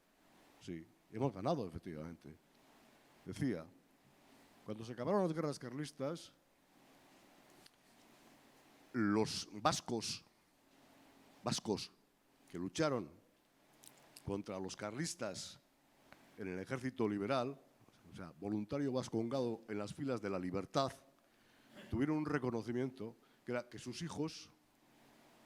Speaker 4: Sí, hemos ganado, efectivamente. Decía, cuando se acabaron las guerras carlistas, los vascos que lucharon contra los carlistas en el ejército liberal, o sea, voluntario vascongado en las filas de la libertad, tuvieron un reconocimiento que era que sus hijos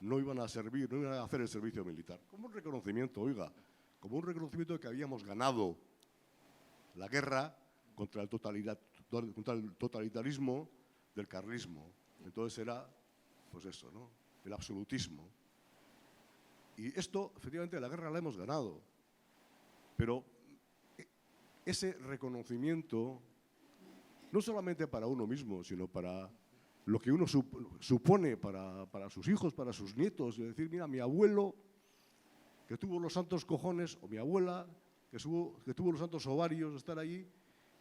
Speaker 4: no iban a servir, no iban a hacer el servicio militar. Como un reconocimiento, oiga, como un reconocimiento de que habíamos ganado la guerra contra el totalitarismo del carlismo. Entonces era, pues eso, ¿no? El absolutismo. Y esto, efectivamente, la guerra la hemos ganado. Pero ese reconocimiento, no solamente para uno mismo, sino para lo que uno supone para sus hijos, para sus nietos. Es decir, mira, mi abuelo, que tuvo los santos cojones, o mi abuela, que tuvo los santos ovarios de estar allí,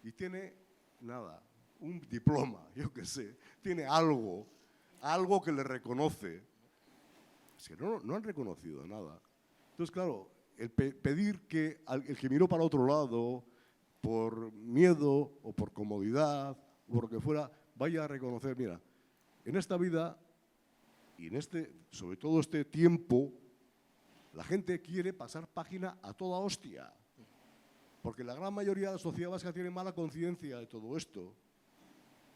Speaker 4: y tiene, nada, un diploma, yo qué sé, tiene algo que le reconoce. Es que no han reconocido nada. Entonces, claro, el pedir que el que miró para otro lado, por miedo o por comodidad, o por lo que fuera, vaya a reconocer, mira, en esta vida y en sobre todo este tiempo, la gente quiere pasar página a toda hostia. Porque la gran mayoría de la sociedad vasca tiene mala conciencia de todo esto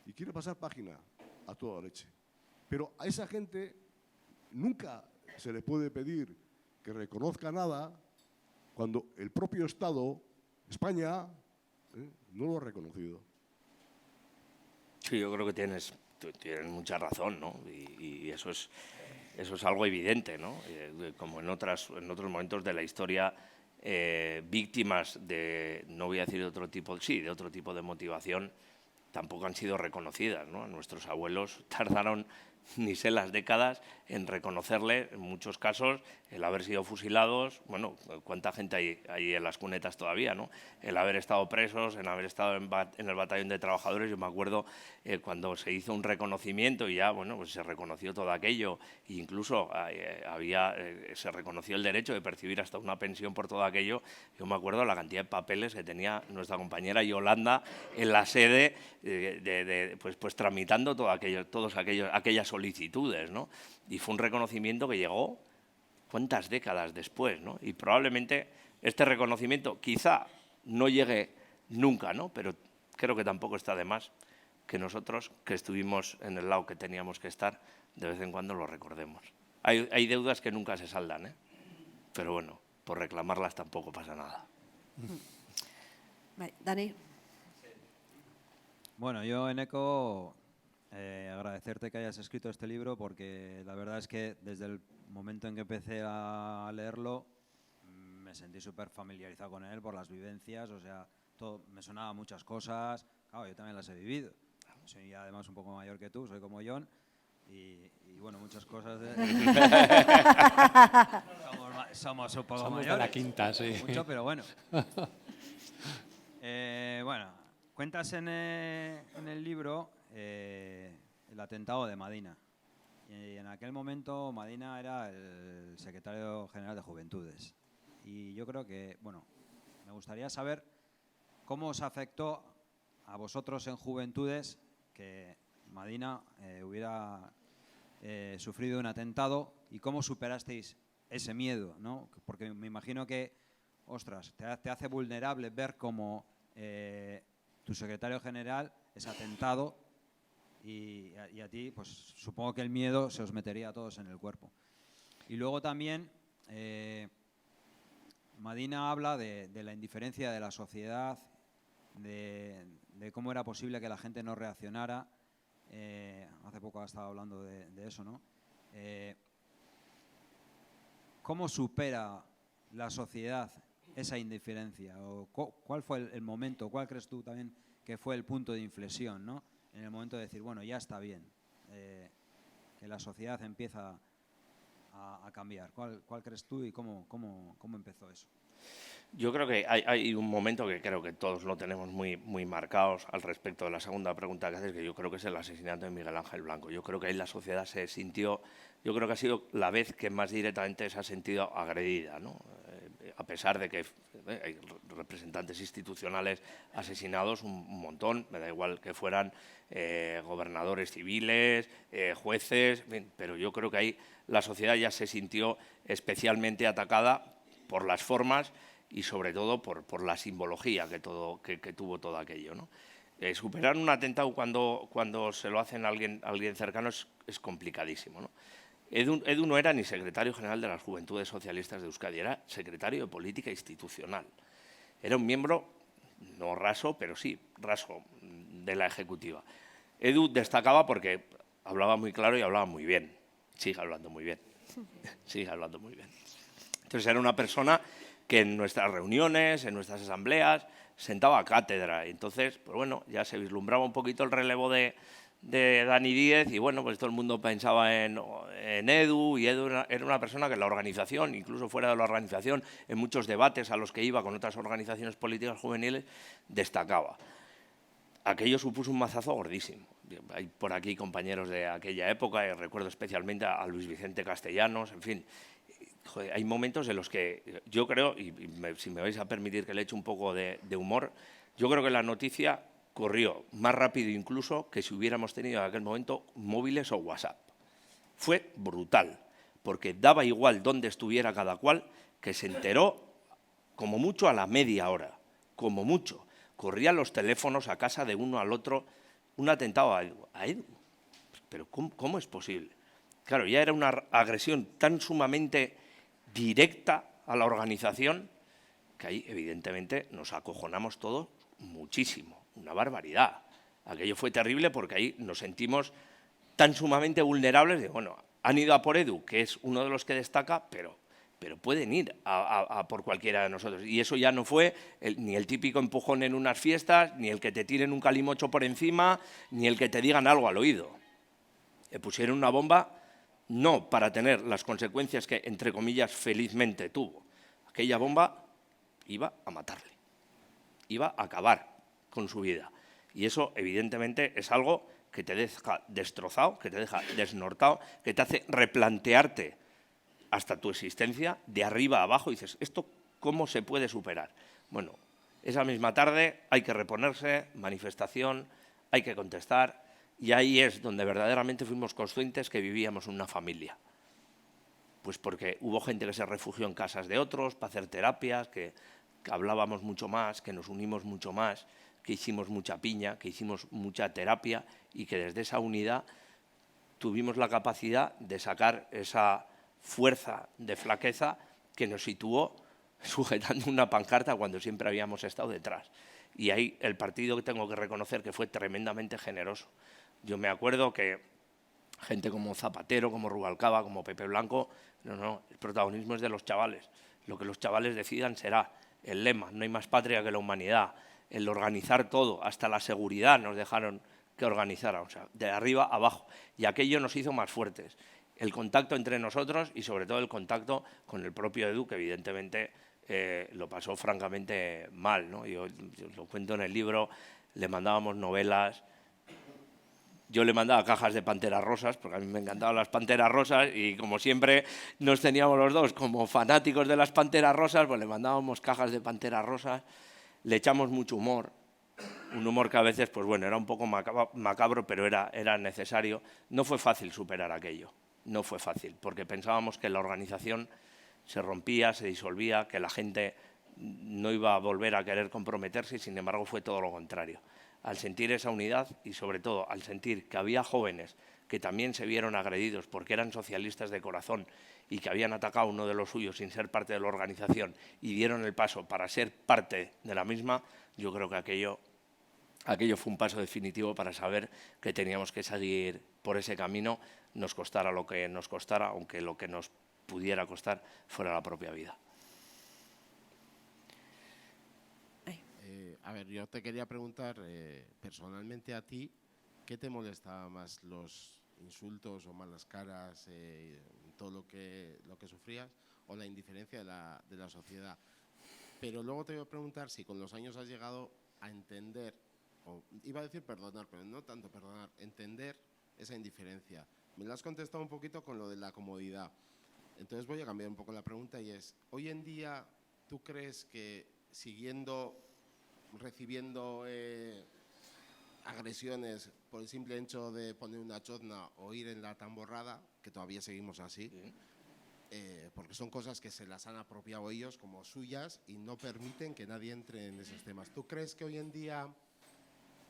Speaker 4: y quiere pasar página a toda leche. Pero a esa gente nunca se le puede pedir que reconozca nada cuando el propio Estado, España, no lo ha reconocido.
Speaker 1: Sí, yo creo que tienes mucha razón, ¿no? Y eso es algo evidente, ¿no? Como en otros momentos de la historia, víctimas de, no voy a decir de otro tipo de motivación, tampoco han sido reconocidas, ¿no? Nuestros abuelos tardaron ni sé las décadas en reconocerle, en muchos casos, el haber sido fusilados, bueno, cuánta gente hay en las cunetas todavía, ¿no? El haber estado presos, en haber estado en el batallón de trabajadores. Yo me acuerdo cuando se hizo un reconocimiento y ya, bueno, pues se reconoció todo aquello, e incluso se reconoció el derecho de percibir hasta una pensión por todo aquello. Yo me acuerdo la cantidad de papeles que tenía nuestra compañera Yolanda en la sede, pues tramitando aquellas solicitudes, ¿no? Y fue un reconocimiento que llegó cuántas décadas después, ¿no? Y probablemente este reconocimiento quizá no llegue nunca, ¿no? Pero creo que tampoco está de más que nosotros, que estuvimos en el lado que teníamos que estar, de vez en cuando lo recordemos. Hay deudas que nunca se saldan, ¿eh? Pero bueno, por reclamarlas tampoco pasa nada.
Speaker 2: Dani.
Speaker 5: Bueno, yo, Eneko, agradecerte que hayas escrito este libro, porque la verdad es que desde el momento en que empecé a leerlo me sentí súper familiarizado con él por las vivencias, o sea, todo, me sonaba muchas cosas, claro, yo también las he vivido. Soy además un poco mayor que tú, soy como John, y bueno, muchas cosas somos un poco mayores.
Speaker 3: De la quinta, sí.
Speaker 5: Mucho, pero bueno. Bueno, cuentas en el libro el atentado de Madina. Y en aquel momento Madina era el secretario general de Juventudes. Y yo creo que, bueno, me gustaría saber cómo os afectó a vosotros en Juventudes que Madina hubiera sufrido un atentado y cómo superasteis ese miedo, ¿no? Porque me imagino que, ostras, te hace vulnerable ver cómo tu secretario general es atentado y a ti, pues supongo que el miedo se os metería a todos en el cuerpo. Y luego también Madina habla de la indiferencia de la sociedad, de cómo era posible que la gente no reaccionara. Hace poco ha estado hablando de eso, ¿no? ¿Cómo supera la sociedad esa indiferencia? ¿O cuál fue el momento, cuál crees tú también que fue el punto de inflexión, ¿no? En el momento de decir, bueno, ya está bien, que la sociedad empieza a cambiar. ¿Cuál crees tú y cómo empezó eso?
Speaker 1: Yo creo que hay un momento que creo que todos lo tenemos muy marcados al respecto de la segunda pregunta que haces, que yo creo que es el asesinato de Miguel Ángel Blanco. Yo creo que ahí la sociedad se sintió, yo creo que ha sido la vez que más directamente se ha sentido agredida, ¿no? A pesar de que hay representantes institucionales asesinados, un montón, me da igual que fueran gobernadores civiles, jueces, pero yo creo que ahí la sociedad ya se sintió especialmente atacada por las formas y sobre todo por la simbología que tuvo todo aquello, ¿no? Superar un atentado cuando se lo hacen a alguien cercano es complicadísimo, ¿no? Edu no era ni secretario general de las Juventudes Socialistas de Euskadi, era secretario de Política Institucional. Era un miembro, no raso, pero sí raso, de la ejecutiva. Edu destacaba porque hablaba muy claro y hablaba muy bien. Sigue hablando muy bien. Sigue hablando muy bien. Entonces era una persona que en nuestras reuniones, en nuestras asambleas, sentaba a cátedra. Entonces, pues bueno, ya se vislumbraba un poquito el relevo de Dani Díez y bueno, pues todo el mundo pensaba en Edu, y Edu era una persona que en la organización, incluso fuera de la organización, en muchos debates a los que iba con otras organizaciones políticas juveniles, destacaba. Aquello supuso un mazazo gordísimo. Hay por aquí compañeros de aquella época, y recuerdo especialmente a Luis Vicente Castellanos, en fin. Joder, hay momentos en los que yo creo, si me vais a permitir que le eche un poco de humor, yo creo que la noticia corrió más rápido incluso que si hubiéramos tenido en aquel momento móviles o WhatsApp. Fue brutal, porque daba igual dónde estuviera cada cual, que se enteró como mucho a la media hora, como mucho. Corrían los teléfonos a casa de uno al otro, un atentado a Edu. Pero ¿cómo es posible? Claro, ya era una agresión tan sumamente directa a la organización que ahí evidentemente nos acojonamos todos muchísimo, una barbaridad. Aquello fue terrible porque ahí nos sentimos tan sumamente vulnerables de, bueno, han ido a por Edu, que es uno de los que destaca, pero pueden ir a por cualquiera de nosotros. Y eso ya no fue ni el típico empujón en unas fiestas, ni el que te tiren un calimocho por encima, ni el que te digan algo al oído. Le pusieron una bomba no para tener las consecuencias que, entre comillas, felizmente tuvo. Aquella bomba iba a matarle, iba a acabar con su vida. Y eso, evidentemente, es algo que te deja destrozado, que te deja desnortado, que te hace replantearte hasta tu existencia de arriba a abajo y dices, ¿esto cómo se puede superar? Bueno, esa misma tarde hay que reponerse, manifestación, hay que contestar y ahí es donde verdaderamente fuimos conscientes que vivíamos una familia. Pues porque hubo gente que se refugió en casas de otros para hacer terapias, que hablábamos mucho más, que nos unimos mucho más, que hicimos mucha piña, que hicimos mucha terapia y que desde esa unidad tuvimos la capacidad de sacar esa fuerza de flaqueza que nos situó sujetando una pancarta cuando siempre habíamos estado detrás. Y ahí el partido que tengo que reconocer que fue tremendamente generoso. Yo me acuerdo que gente como Zapatero, como Rubalcaba, como Pepe Blanco, no, el protagonismo es de los chavales. Lo que los chavales decidan será el lema, no hay más patria que la humanidad, el organizar todo, hasta la seguridad nos dejaron que organizara, o sea, de arriba a abajo. Y aquello nos hizo más fuertes. El contacto entre nosotros y sobre todo el contacto con el propio Edu, que evidentemente lo pasó francamente mal, ¿no? Yo lo cuento en el libro, le mandábamos novelas, yo le mandaba cajas de panteras rosas, porque a mí me encantaban las panteras rosas y como siempre nos teníamos los dos como fanáticos de las panteras rosas, pues le mandábamos cajas de panteras rosas, le echamos mucho humor, un humor que a veces, pues bueno, era un poco macabro, pero era necesario. No fue fácil superar aquello, no fue fácil, porque pensábamos que la organización se rompía, se disolvía, que la gente no iba a volver a querer comprometerse y sin embargo fue todo lo contrario. Al sentir esa unidad y sobre todo al sentir que había jóvenes que también se vieron agredidos porque eran socialistas de corazón y que habían atacado a uno de los suyos sin ser parte de la organización y dieron el paso para ser parte de la misma, yo creo que aquello fue un paso definitivo para saber que teníamos que seguir por ese camino, nos costara lo que nos costara, aunque lo que nos pudiera costar fuera la propia vida.
Speaker 6: A ver, yo te quería preguntar personalmente a ti, ¿qué te molestaba más, los insultos o malas caras, todo lo que sufrías, o la indiferencia de la sociedad? Pero luego te voy a preguntar si con los años has llegado a entender, o iba a decir perdonar, pero no tanto perdonar, entender esa indiferencia. Me lo has contestado un poquito con lo de la comodidad. Entonces voy a cambiar un poco la pregunta y es, hoy en día, ¿tú crees que recibiendo agresiones por el simple hecho de poner una chozna o ir en la tamborrada, que todavía seguimos así, porque son cosas que se las han apropiado ellos como suyas y no permiten que nadie entre en esos temas? ¿Tú crees que hoy en día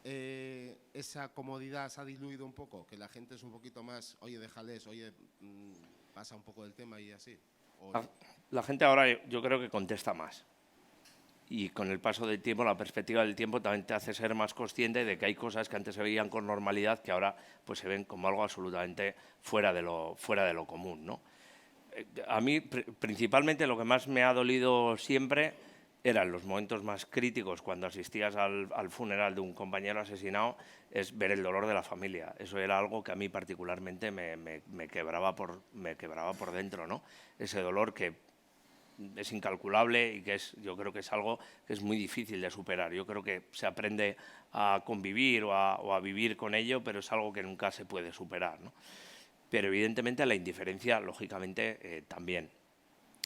Speaker 6: esa comodidad se ha diluido un poco? Que la gente es un poquito más, oye, déjales, oye, pasa un poco del tema y así.
Speaker 1: La gente ahora yo creo que contesta más. Y con el paso del tiempo, la perspectiva del tiempo también te hace ser más consciente de que hay cosas que antes se veían con normalidad que ahora pues se ven como algo absolutamente fuera de lo común, ¿no? A mí, principalmente, lo que más me ha dolido siempre eran los momentos más críticos cuando asistías al funeral de un compañero asesinado, es ver el dolor de la familia. Eso era algo que a mí particularmente me quebraba por dentro, ¿no? Ese dolor que es incalculable y que yo creo que es algo que es muy difícil de superar. Yo creo que se aprende a convivir o a vivir con ello, pero es algo que nunca se puede superar, ¿no? Pero evidentemente la indiferencia, lógicamente, también.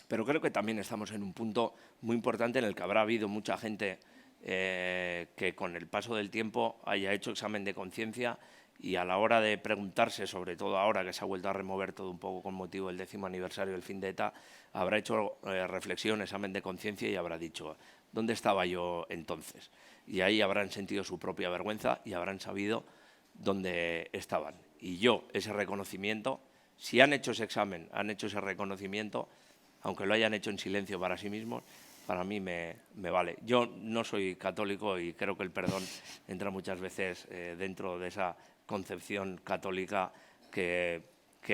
Speaker 1: Pero creo que también estamos en un punto muy importante en el que habrá habido mucha gente que con el paso del tiempo haya hecho examen de conciencia y a la hora de preguntarse, sobre todo ahora que se ha vuelto a remover todo un poco con motivo del 10º aniversario del fin de ETA, habrá hecho reflexión, examen de conciencia y habrá dicho, ¿dónde estaba yo entonces? Y ahí habrán sentido su propia vergüenza y habrán sabido dónde estaban. Y yo, ese reconocimiento, si han hecho ese examen, han hecho ese reconocimiento, aunque lo hayan hecho en silencio para sí mismos, para mí me vale. Yo no soy católico y creo que el perdón entra muchas veces dentro de esa concepción católica que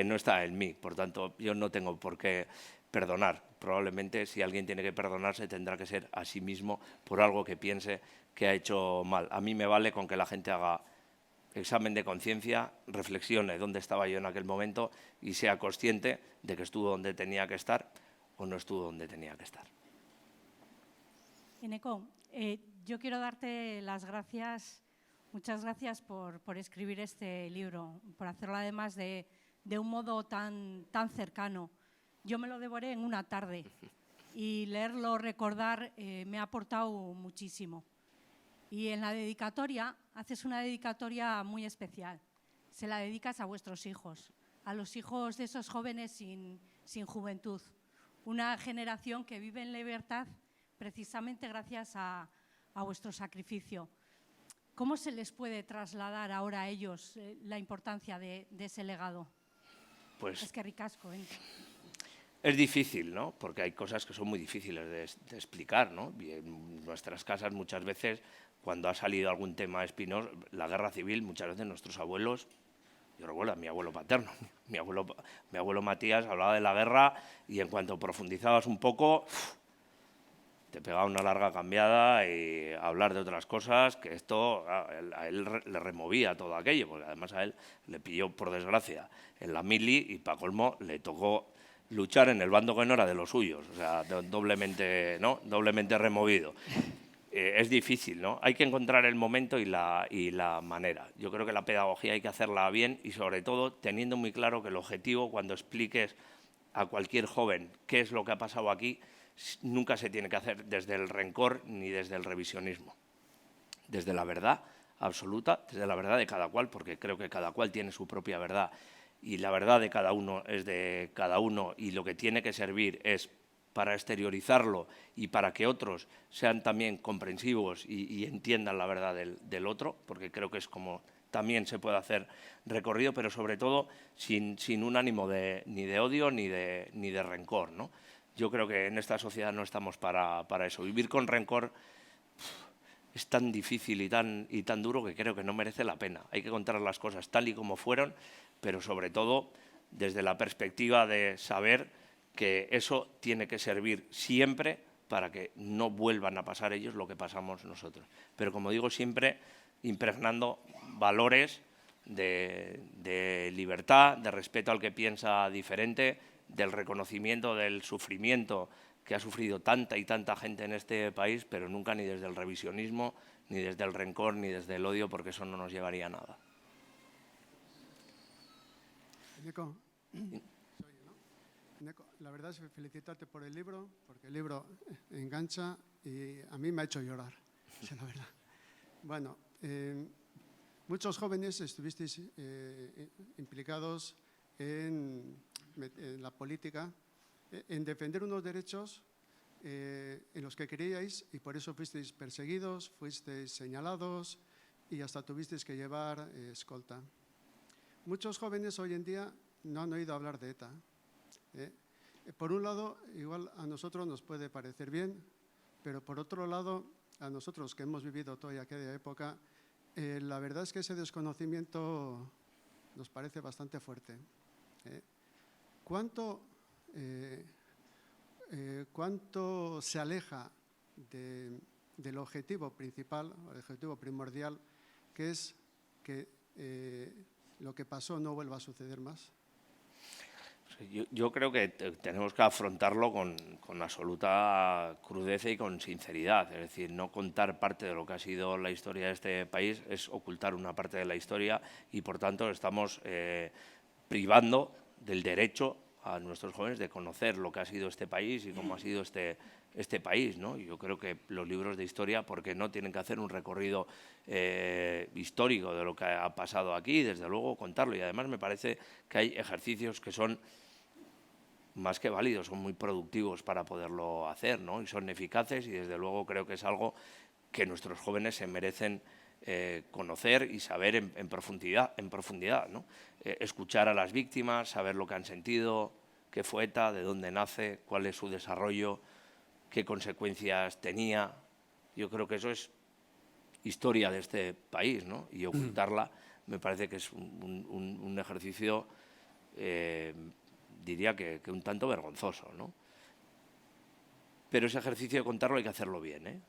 Speaker 1: no está en mí. Por tanto, yo no tengo por qué perdonar. Probablemente si alguien tiene que perdonarse tendrá que ser a sí mismo por algo que piense que ha hecho mal. A mí me vale con que la gente haga examen de conciencia, reflexione dónde estaba yo en aquel momento y sea consciente de que estuvo donde tenía que estar o no estuvo donde tenía que estar.
Speaker 7: Eneko, yo quiero darte las gracias, muchas gracias por escribir este libro, por hacerlo además de un modo tan cercano. Yo me lo devoré en una tarde y leerlo, recordar, me ha aportado muchísimo. Y en la dedicatoria, haces una dedicatoria muy especial. Se la dedicas a vuestros hijos, a los hijos de esos jóvenes sin juventud. Una generación que vive en libertad precisamente gracias a vuestro sacrificio. ¿Cómo se les puede trasladar ahora a ellos la importancia de ese legado?
Speaker 1: Pues
Speaker 7: Es que ricasco, ¿eh?
Speaker 1: es difícil, ¿no? Porque hay cosas que son muy difíciles de explicar, ¿no? Y en nuestras casas muchas veces, cuando ha salido algún tema espinoso, la guerra civil, muchas veces nuestros abuelos, yo recuerdo a mi abuelo paterno, mi abuelo Matías hablaba de la guerra y en cuanto profundizabas un poco, te pegaba una larga cambiada y hablar de otras cosas, que esto a él le removía todo aquello, porque además a él le pilló, por desgracia, en la mili y para colmo le tocó luchar en el bando que no era de los suyos, o sea, doblemente, ¿no? Doblemente removido. Es difícil, ¿no? Hay que encontrar el momento y la manera. Yo creo que la pedagogía hay que hacerla bien y sobre todo teniendo muy claro que el objetivo, cuando expliques a cualquier joven qué es lo que ha pasado aquí, nunca se tiene que hacer desde el rencor ni desde el revisionismo. Desde la verdad absoluta, desde la verdad de cada cual, porque creo que cada cual tiene su propia verdad y la verdad de cada uno es de cada uno y lo que tiene que servir es para exteriorizarlo y para que otros sean también comprensivos y entiendan la verdad del otro, porque creo que es como también se puede hacer recorrido, pero sobre todo sin un ánimo ni de odio ni de rencor, ¿no? Yo creo que en esta sociedad no estamos para eso. Vivir con rencor es tan difícil y tan duro que creo que no merece la pena. Hay que contar las cosas tal y como fueron, pero sobre todo desde la perspectiva de saber que eso tiene que servir siempre para que no vuelvan a pasar ellos lo que pasamos nosotros. Pero como digo, siempre impregnando valores de libertad, de respeto al que piensa diferente, del reconocimiento del sufrimiento que ha sufrido tanta y tanta gente en este país, pero nunca ni desde el revisionismo, ni desde el rencor, ni desde el odio, porque eso no nos llevaría a nada.
Speaker 8: Eneko, Eneko, la verdad es felicitarte por el libro, porque el libro engancha y a mí me ha hecho llorar, es la verdad. Bueno, muchos jóvenes estuvisteis implicados en la política, en defender unos derechos en los que creíais y por eso fuisteis perseguidos, fuisteis señalados y hasta tuvisteis que llevar escolta. Muchos jóvenes hoy en día no han oído hablar de ETA. Por un lado, igual a nosotros nos puede parecer bien, pero por otro lado, a nosotros que hemos vivido toda aquella época, la verdad es que ese desconocimiento nos parece bastante fuerte. ¿Cuánto se aleja del objetivo principal, el objetivo primordial, que es que lo que pasó no vuelva a suceder más?
Speaker 1: Yo creo que tenemos que afrontarlo con absoluta crudeza y con sinceridad. Es decir, no contar parte de lo que ha sido la historia de este país es ocultar una parte de la historia y, por tanto, estamos privando del derecho a nuestros jóvenes de conocer lo que ha sido este país y cómo ha sido este país, ¿no? Yo creo que los libros de historia, porque no tienen que hacer un recorrido histórico de lo que ha pasado aquí, desde luego contarlo. Y además me parece que hay ejercicios que son más que válidos, son muy productivos para poderlo hacer, ¿no? Y son eficaces y desde luego creo que es algo que nuestros jóvenes se merecen conocer y saber en profundidad, ¿no? Escuchar a las víctimas, saber lo que han sentido, qué fue ETA, de dónde nace, cuál es su desarrollo, qué consecuencias tenía. Yo creo que eso es historia de este país, ¿no? Y ocultarla me parece que es un ejercicio, diría que un tanto vergonzoso, ¿no? Pero ese ejercicio de contarlo hay que hacerlo bien, ¿eh?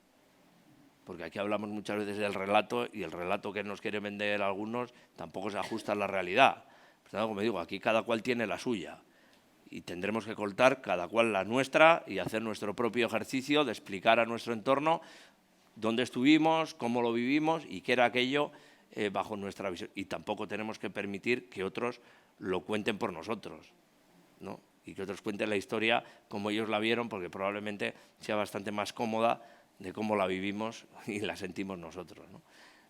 Speaker 1: porque aquí hablamos muchas veces del relato y el relato que nos quieren vender algunos tampoco se ajusta a la realidad. Por tanto, como digo, aquí cada cual tiene la suya y tendremos que contar cada cual la nuestra y hacer nuestro propio ejercicio de explicar a nuestro entorno dónde estuvimos, cómo lo vivimos y qué era aquello bajo nuestra visión. Y tampoco tenemos que permitir que otros lo cuenten por nosotros, ¿no? Y que otros cuenten la historia como ellos la vieron, porque probablemente sea bastante más cómoda de cómo la vivimos y la sentimos nosotros, ¿no?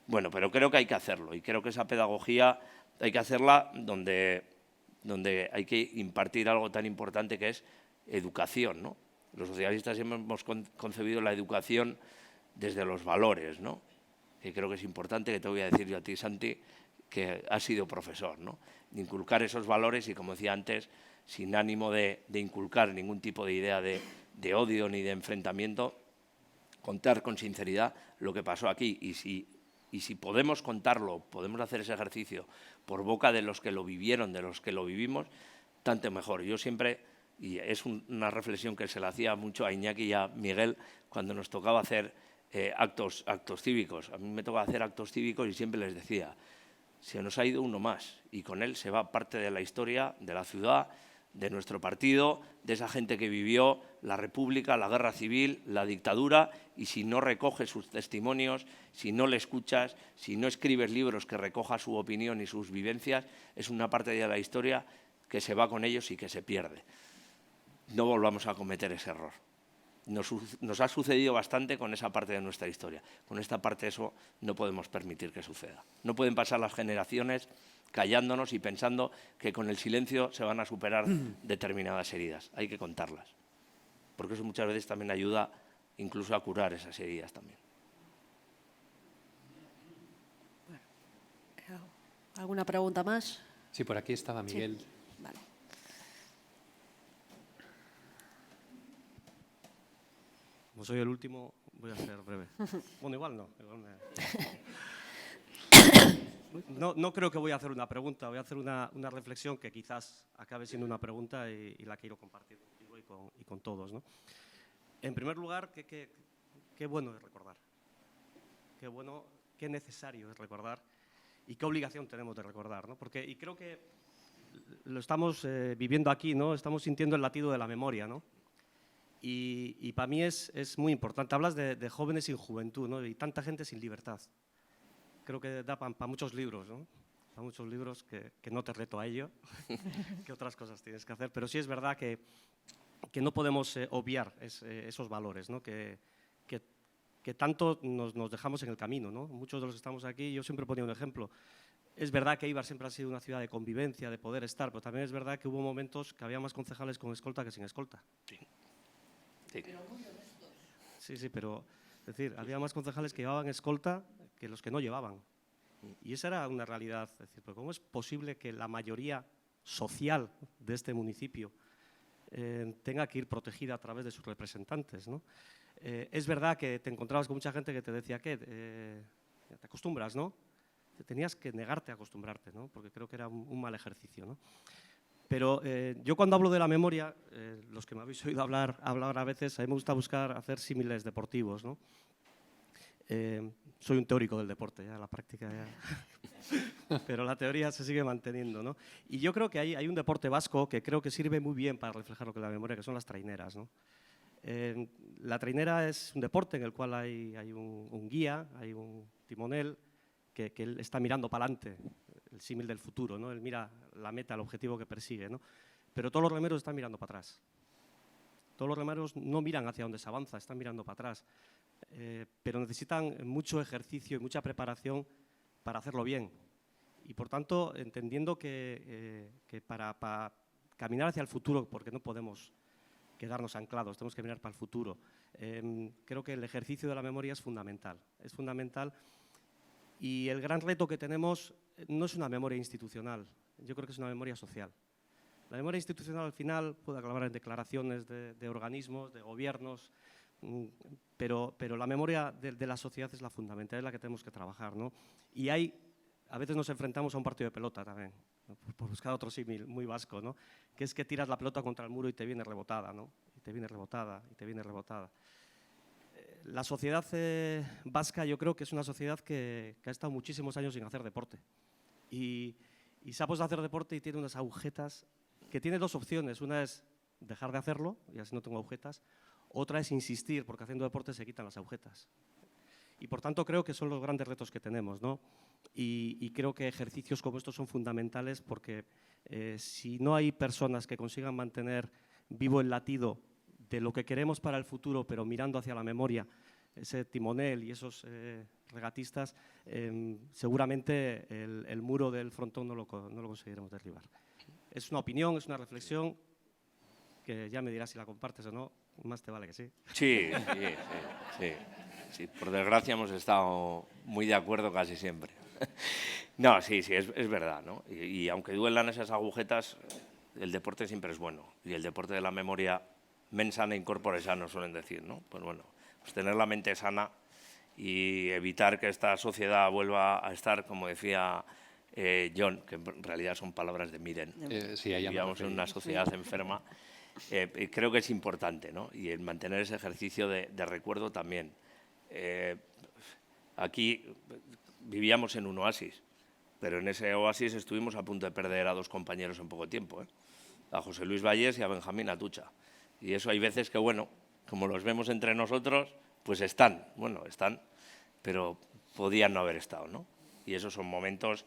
Speaker 1: Bueno, pero creo que hay que hacerlo y creo que esa pedagogía hay que hacerla donde hay que impartir algo tan importante que es educación, ¿no? Los socialistas siempre hemos concebido la educación desde los valores, ¿no? Que creo que es importante, que te voy a decir yo a ti, Santi, que has sido profesor, ¿no? De inculcar esos valores y, como decía antes, sin ánimo de inculcar ningún tipo de idea de odio ni de enfrentamiento, contar con sinceridad lo que pasó aquí. Y si podemos contarlo, podemos hacer ese ejercicio por boca de los que lo vivieron, de los que lo vivimos, tanto mejor. Yo siempre, y es una reflexión que se le hacía mucho a Iñaki y a Miguel cuando nos tocaba hacer actos cívicos. A mí me tocaba hacer actos cívicos y siempre les decía, se nos ha ido uno más y con él se va parte de la historia de la ciudad, de nuestro partido, de esa gente que vivió la República, la Guerra Civil, la dictadura, y si no recoges sus testimonios, si no le escuchas, si no escribes libros que recoja su opinión y sus vivencias, es una parte de la historia que se va con ellos y que se pierde. No volvamos a cometer ese error. Nos ha sucedido bastante con esa parte de nuestra historia. Con esta parte eso no podemos permitir que suceda. No pueden pasar las generaciones callándonos y pensando que con el silencio se van a superar determinadas heridas. Hay que contarlas, porque eso muchas veces también ayuda incluso a curar esas heridas también.
Speaker 2: ¿Alguna pregunta más?
Speaker 3: Sí, por aquí estaba Miguel.
Speaker 2: Sí. Vale.
Speaker 9: Como soy el último, voy a ser breve. Bueno, igual no. No creo que voy a hacer una pregunta, voy a hacer una reflexión que quizás acabe siendo una pregunta y la quiero compartir contigo y con todos, ¿no? En primer lugar, qué bueno es recordar. Qué bueno, qué necesario es recordar y qué obligación tenemos de recordar, ¿no? Y creo que lo estamos viviendo aquí, ¿no? Estamos sintiendo el latido de la memoria, ¿no? Y para mí es muy importante. Hablas de jóvenes sin juventud, ¿no? Y tanta gente sin libertad. Creo que da para muchos libros, ¿no? Para muchos libros que no te reto a ello, que otras cosas tienes que hacer. Pero sí es verdad que no podemos obviar esos valores, ¿no? Que tanto nos dejamos en el camino, ¿no? Muchos de los que estamos aquí, yo siempre ponía un ejemplo. Es verdad que Eibar siempre ha sido una ciudad de convivencia, de poder estar, pero también es verdad que hubo momentos que había más concejales con escolta que sin escolta.
Speaker 1: Sí. Sí.
Speaker 9: Sí, pero es decir, había más concejales que llevaban escolta que los que no llevaban. Y esa era una realidad. Es decir, pero ¿cómo es posible que la mayoría social de este municipio tenga que ir protegida a través de sus representantes, ¿no? Es verdad que te encontrabas con mucha gente que te decía que te acostumbras, ¿no? Tenías que negarte a acostumbrarte, ¿no? Porque creo que era un mal ejercicio, ¿no? Pero yo cuando hablo de la memoria, los que me habéis oído hablar a veces, a mí me gusta hacer símiles deportivos, ¿no? Soy un teórico del deporte, ya la práctica ya. Pero la teoría se sigue manteniendo, ¿no? Y yo creo que hay un deporte vasco que creo que sirve muy bien para reflejar lo que es la memoria, que son las traineras, ¿no? La trainera es un deporte en el cual hay un guía, hay un timonel que él está mirando para adelante, el símil del futuro, ¿no? Él mira la meta, el objetivo que persigue, ¿no? Pero todos los remeros están mirando para atrás. Todos los remeros no miran hacia donde se avanza, están mirando para atrás. Pero necesitan mucho ejercicio y mucha preparación para hacerlo bien. Y por tanto, entendiendo que para caminar hacia el futuro, porque no podemos quedarnos anclados, tenemos que mirar para el futuro, creo que el ejercicio de la memoria es fundamental. Es fundamental. Y el gran reto que tenemos no es una memoria institucional, yo creo que es una memoria social. La memoria institucional al final puede acabar en declaraciones de organismos, de gobiernos, pero la memoria de la sociedad es la fundamental, es la que tenemos que trabajar, ¿no? Y a veces nos enfrentamos a un partido de pelota también, ¿no? Por buscar otro símil muy vasco, ¿no? Que es que tiras la pelota contra el muro y te viene rebotada, ¿no? Y te viene rebotada, y te viene rebotada. la sociedad vasca yo creo que es una sociedad que ha estado muchísimos años sin hacer deporte. Y se ha puesto a hacer deporte y tiene unas agujetas que tiene dos opciones. Una es dejar de hacerlo, y así no tengo agujetas. Otra es insistir, porque haciendo deporte se quitan las agujetas. Y por tanto creo que son los grandes retos que tenemos, ¿no? Y creo que ejercicios como estos son fundamentales porque si no hay personas que consigan mantener vivo el latido de lo que queremos para el futuro, pero mirando hacia la memoria, ese timonel y esos regatistas, seguramente el muro del frontón no lo conseguiremos derribar. Es una opinión, es una reflexión, que ya me dirás si la compartes o no, más te vale que sí.
Speaker 1: Sí, por desgracia hemos estado muy de acuerdo casi siempre. No, sí, es verdad, ¿no? Y aunque duelan esas agujetas, el deporte siempre es bueno. Y el deporte de la memoria, mens sana in corpore sano, suelen decir, ¿no? Pues bueno, pues tener la mente sana y evitar que esta sociedad vuelva a estar, como decía John, que en realidad son palabras de Miren.
Speaker 3: Sí,
Speaker 1: Vivíamos en una sociedad enferma. Creo que es importante, ¿no? Y el mantener ese ejercicio de recuerdo también. Aquí vivíamos en un oasis, pero en ese oasis estuvimos a punto de perder a 2 compañeros en poco tiempo, a José Luis Vallés y a Benjamín Atucha. Y eso hay veces que, bueno, como los vemos entre nosotros, pues están, pero podían no haber estado, ¿no? Y esos son momentos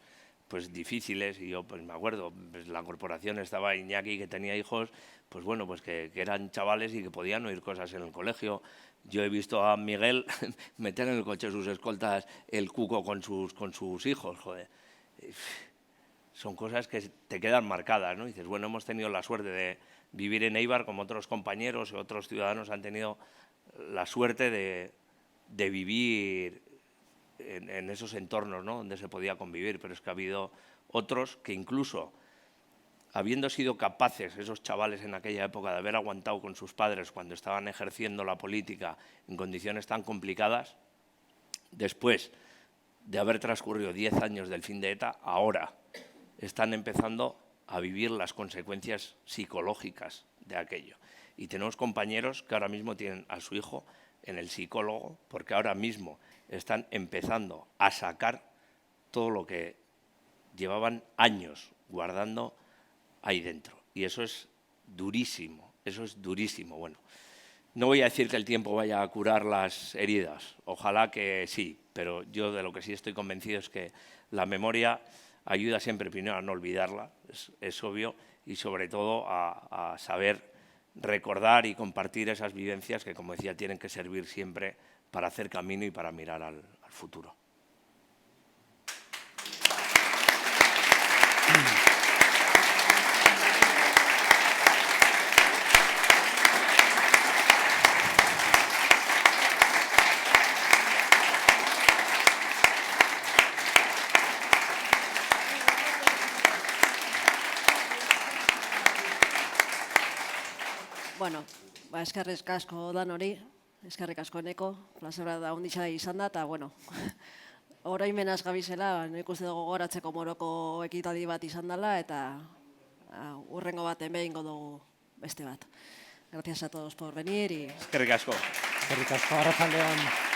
Speaker 1: pues difíciles, y yo pues me acuerdo, pues, la corporación estaba Iñaki, que tenía hijos, pues bueno, pues que eran chavales y que podían oír cosas en el colegio. Yo he visto a Miguel meter en el coche de sus escoltas el cuco con sus hijos, joder. Son cosas que te quedan marcadas, ¿no? Y dices, bueno, hemos tenido la suerte de vivir en Eibar, como otros compañeros y otros ciudadanos han tenido la suerte de vivir en esos entornos, ¿no? Donde se podía convivir, pero es que ha habido otros que incluso, habiendo sido capaces esos chavales en aquella época de haber aguantado con sus padres cuando estaban ejerciendo la política en condiciones tan complicadas, después de haber transcurrido 10 años del fin de ETA, ahora están empezando a vivir las consecuencias psicológicas de aquello. Y tenemos compañeros que ahora mismo tienen a su hijo en el psicólogo, porque ahora mismo están empezando a sacar todo lo que llevaban años guardando ahí dentro. Y eso es durísimo, Bueno, no voy a decir que el tiempo vaya a curar las heridas, ojalá que sí, pero yo de lo que sí estoy convencido es que la memoria ayuda siempre primero a no olvidarla, es obvio, y sobre todo a saber recordar y compartir esas vivencias que, como decía, tienen que servir siempre para hacer camino y para mirar al futuro.
Speaker 2: Bueno, eskerrik asko danori, eskerrik asko Eneko, plazera da onditza izan da, eta, bueno, oroimenaz gabizela, nik uste dugu gogoratzeko Moroko ekitaldi bat izan dela, eta hurrengo baten behingo dugu beste bat. Gracias a todos por venir.
Speaker 1: Eskerrik asko.
Speaker 3: Eskerrik asko, arratsalde on.